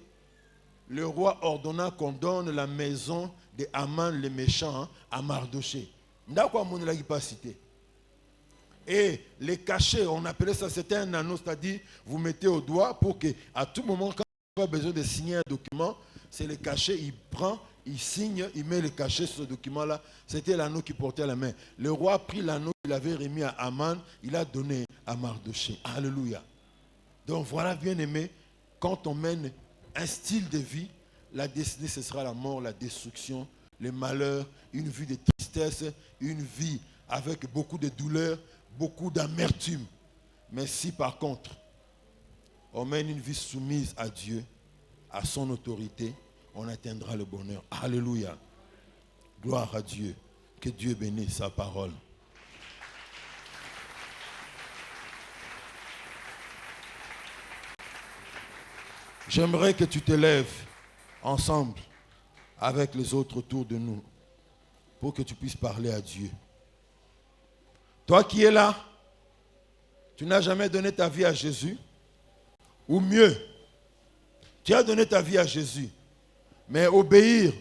le roi ordonna qu'on donne la maison de Haman le méchant à Mardoché. Et les cachets, on appelait ça, c'était un anneau, c'est-à-dire vous mettez au doigt pour que à tout moment, quand vous avez besoin de signer un document, c'est le cachet, il prend, il signe, il met le cachet sur ce document-là. C'était l'anneau qu'il portait à la main. Le roi a pris l'anneau qu'il avait remis à Haman, il a donné à Mardoché. Alléluia. Donc voilà, bien aimé, quand on mène un style de vie, la destinée, ce sera la mort, la destruction, le malheur, une vie de tristesse, une vie avec beaucoup de douleur, beaucoup d'amertume. Mais si par contre, on mène une vie soumise à Dieu, à son autorité, on atteindra le bonheur. Alléluia. Gloire à Dieu. Que Dieu bénisse sa parole. J'aimerais que tu te lèves ensemble avec les autres autour de nous pour que tu puisses parler à Dieu. Toi qui es là, tu n'as jamais donné ta vie à Jésus, ou mieux, tu as donné ta vie à Jésus, mais obéir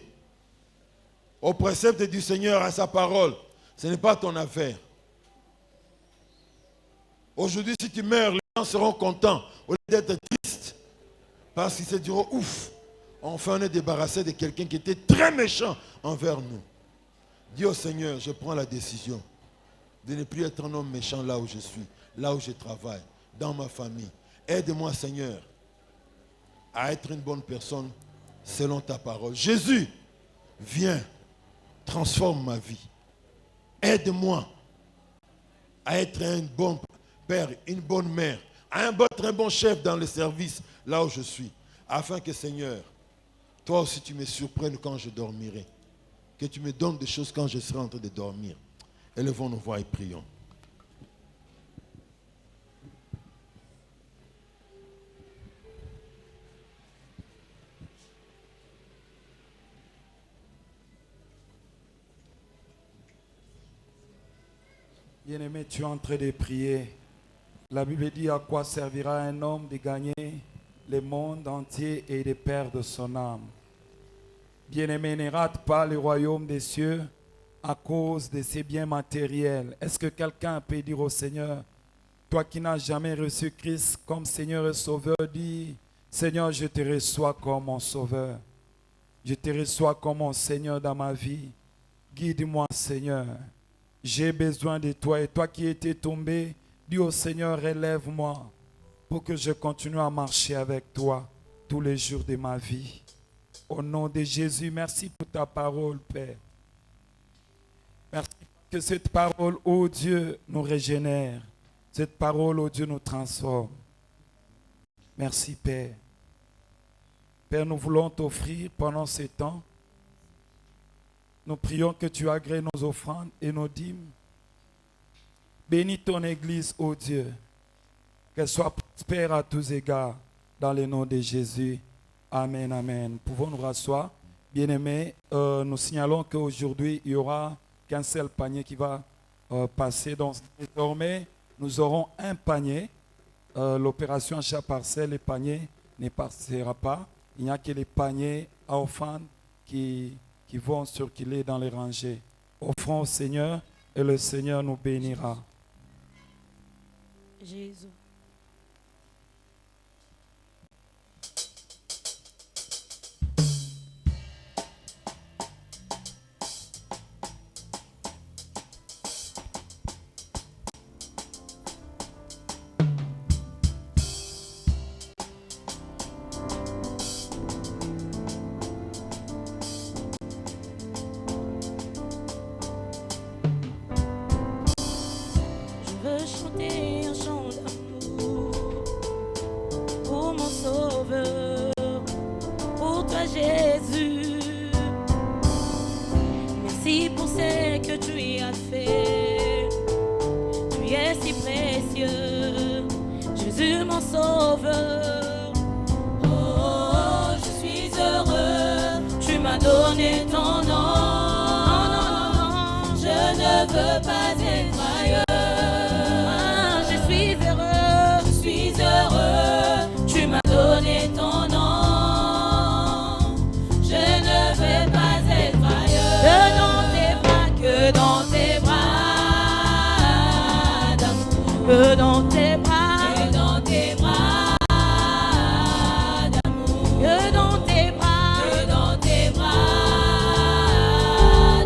au précepte du Seigneur, à sa parole, ce n'est pas ton affaire. Aujourd'hui, si tu meurs, les gens seront contents au lieu d'être tristes, parce qu'ils se diront, ouf, enfin on est débarrassé de quelqu'un qui était très méchant envers nous. Dis au Seigneur, je prends la décision de ne plus être un homme méchant là où je suis, là où je travaille, dans ma famille. Aide-moi, Seigneur, à être une bonne personne selon ta parole. Jésus, viens, transforme ma vie. Aide-moi à être un bon père, une bonne mère, à être un bon chef dans le service, là où je suis. Afin que, Seigneur, toi aussi tu me surprennes quand je dormirai. Que tu me donnes des choses quand je serai en train de dormir. Élevons nos voix et prions. Bien-aimé, tu es en train de prier. La Bible dit à quoi servira un homme de gagner le monde entier et de perdre son âme. Bien-aimé, ne rate pas le royaume des cieux à cause de ses biens matériels. Est-ce que quelqu'un peut dire au Seigneur, toi qui n'as jamais reçu Christ comme Seigneur et Sauveur, dis, Seigneur, je te reçois comme mon Sauveur. Je te reçois comme mon Seigneur dans ma vie. Guide-moi, Seigneur. J'ai besoin de toi. Et toi qui étais tombé, dis au Seigneur, relève-moi pour que je continue à marcher avec toi tous les jours de ma vie. Au nom de Jésus, merci pour ta parole, Père. Merci que cette parole, ô Dieu, nous régénère. Cette parole, ô Dieu, nous transforme. Merci, Père. Père, nous voulons t'offrir pendant ces temps. Nous prions que tu agrées nos offrandes et nos dîmes. Bénis ton Église, ô Dieu. Qu'elle soit prospère à tous égards, dans le nom de Jésus. Amen, amen. Pouvons nous rasseoir. Bien-aimés, nous signalons qu'aujourd'hui, il n'y aura qu'un seul panier qui va passer. Donc, désormais, nous aurons un panier. L'opération achat parcelle, les paniers ne passera pas. Il n'y a que les paniers à offrande qui vont circuler dans les rangées. Offrons au Seigneur et le Seigneur nous bénira. Jésus. es si précieux, Jésus mon sauveur. Oh, je suis heureux, tu m'as donné ton nom. Je ne veux pas être ailleurs. Je suis heureux, tu m'as donné ton nom. Je ne veux pas être ailleurs. Que dans tes bras d'amour, que dans tes bras d'amour, que dans tes bras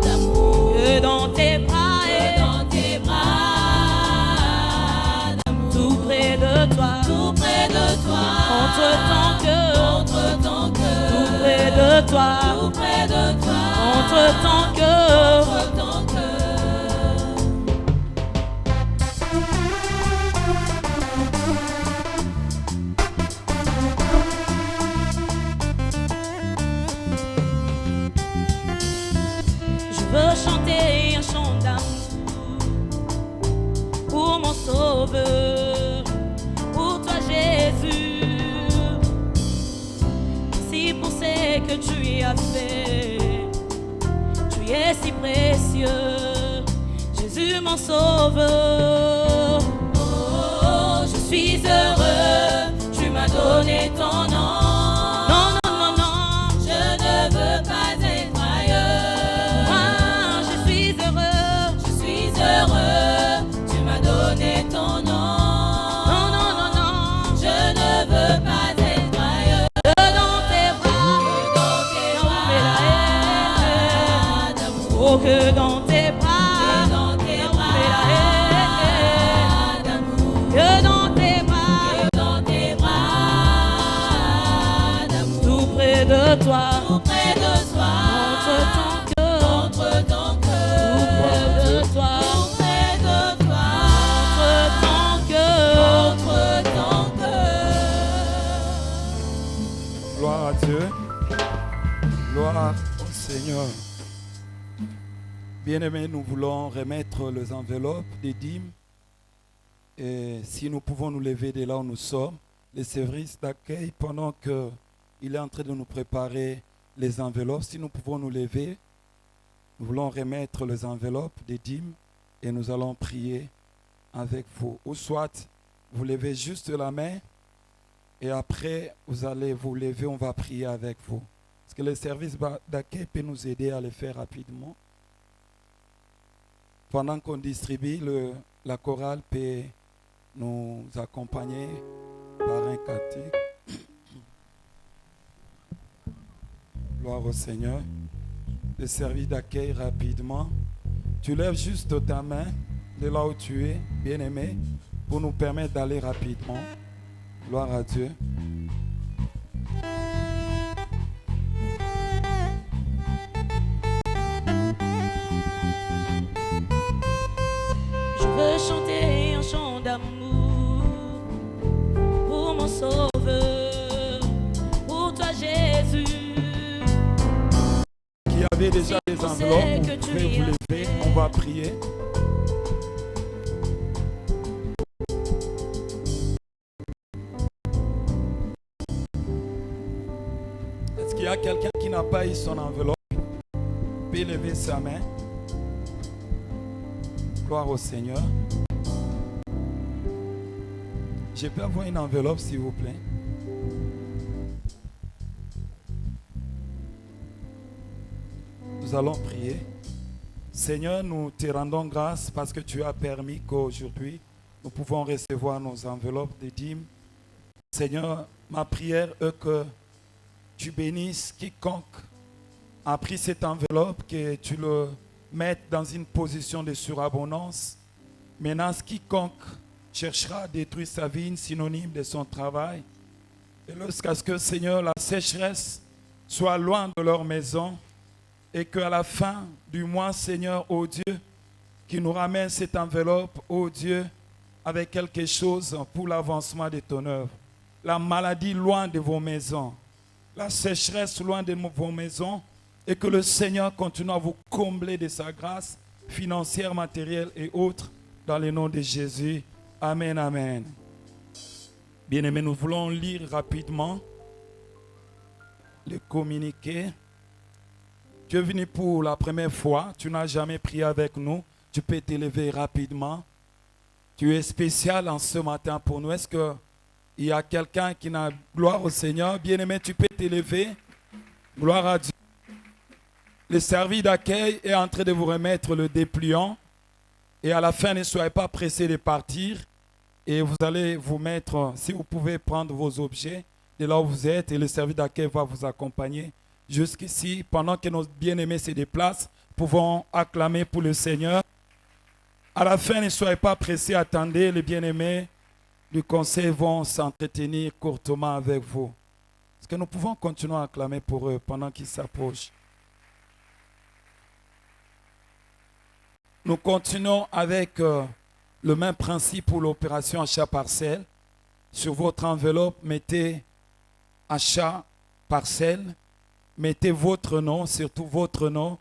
d'amour, que dans tes bras d'amour, tout près de toi, entre ton cœur, tout près de toi, entre ton cœur. Je veux chanter un chant d'amour pour mon sauveur, pour toi Jésus. Merci pour ce que tu as fait, tu es si précieux, Jésus mon sauveur. Oh, je suis heureux, tu m'as donné ton nom. Que dans tes bras, d'amour, que dans tes bras d'amour, tout près de toi, entre ton cœur, tout près de toi, entre ton cœur. Gloire à Dieu. Gloire au Seigneur. Bien-aimés, nous voulons remettre les enveloppes des dîmes. Et si nous pouvons nous lever de là où nous sommes, les services d'accueil, pendant qu'il est en train de nous préparer les enveloppes, si nous pouvons nous lever, nous voulons remettre les enveloppes des dîmes et nous allons prier avec vous. Ou soit, vous levez juste la main et après, vous allez vous lever, on va prier avec vous. Est-ce que le service d'accueil peut nous aider à le faire rapidement? Pendant qu'on distribue, la chorale peut nous accompagner par un cantique. Gloire au Seigneur. Le service d'accueil rapidement. Tu lèves juste ta main de là où tu es, bien-aimé, pour nous permettre d'aller rapidement. Gloire à Dieu. Chanter un chant d'amour pour mon sauveur, pour toi Jésus. Qui avait déjà des enveloppes, vous pouvez vous lever, on va prier. Est-ce qu'il y a quelqu'un qui n'a pas eu son enveloppe? Vous pouvez lever sa main. Gloire au Seigneur. Je peux avoir une enveloppe, s'il vous plaît. Nous allons prier. Seigneur, nous te rendons grâce parce que tu as permis qu'aujourd'hui, nous pouvons recevoir nos enveloppes de dîmes. Seigneur, ma prière est que tu bénisses quiconque a pris cette enveloppe, que tu le mettes dans une position de surabondance. Maintenant, quiconque cherchera à détruire sa vie, synonyme de son travail, et lorsqu'à ce que, Seigneur, la sécheresse soit loin de leur maison, et qu'à la fin du mois, Seigneur, ô Dieu, qui nous ramène cette enveloppe, ô Dieu, avec quelque chose pour l'avancement de ton œuvre. La maladie loin de vos maisons, la sécheresse loin de vos maisons, et que le Seigneur continue à vous combler de sa grâce financière, matérielle et autres, dans le nom de Jésus. Amen, amen. Bien-aimés, nous voulons lire rapidement le communiqué. Tu es venu pour la première fois, tu n'as jamais prié avec nous, tu peux t'élever rapidement. Tu es spécial en ce matin pour nous. Est-ce qu'il y a quelqu'un qui n'a gloire au Seigneur? Bien-aimé, tu peux t'élever. Gloire à Dieu. Le service d'accueil est en train de vous remettre le dépliant. Et à la fin, ne soyez pas pressés de partir. Et vous allez vous mettre, si vous pouvez prendre vos objets de là où vous êtes, et le service d'accueil va vous accompagner jusqu'ici. Pendant que nos bien-aimés se déplacent, pouvons acclamer pour le Seigneur. À la fin, ne soyez pas pressés, attendez, les bien-aimés du conseil vont s'entretenir courtement avec vous. Est-ce que nous pouvons continuer à acclamer pour eux pendant qu'ils s'approchent? Nous continuons avec le même principe pour l'opération achat parcelle. Sur votre enveloppe, mettez achat parcelle, mettez votre nom, surtout votre nom,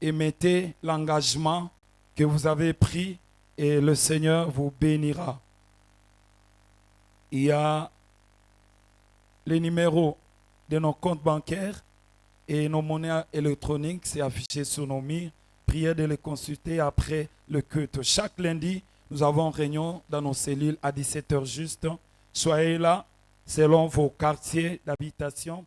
et mettez l'engagement que vous avez pris et le Seigneur vous bénira. Il y a les numéros de nos comptes bancaires et nos monnaies électroniques, c'est affiché sur nos murs. Priez de les consulter après le culte. Chaque lundi, nous avons réunion dans nos cellules à 17h juste. Soyez là selon vos quartiers d'habitation.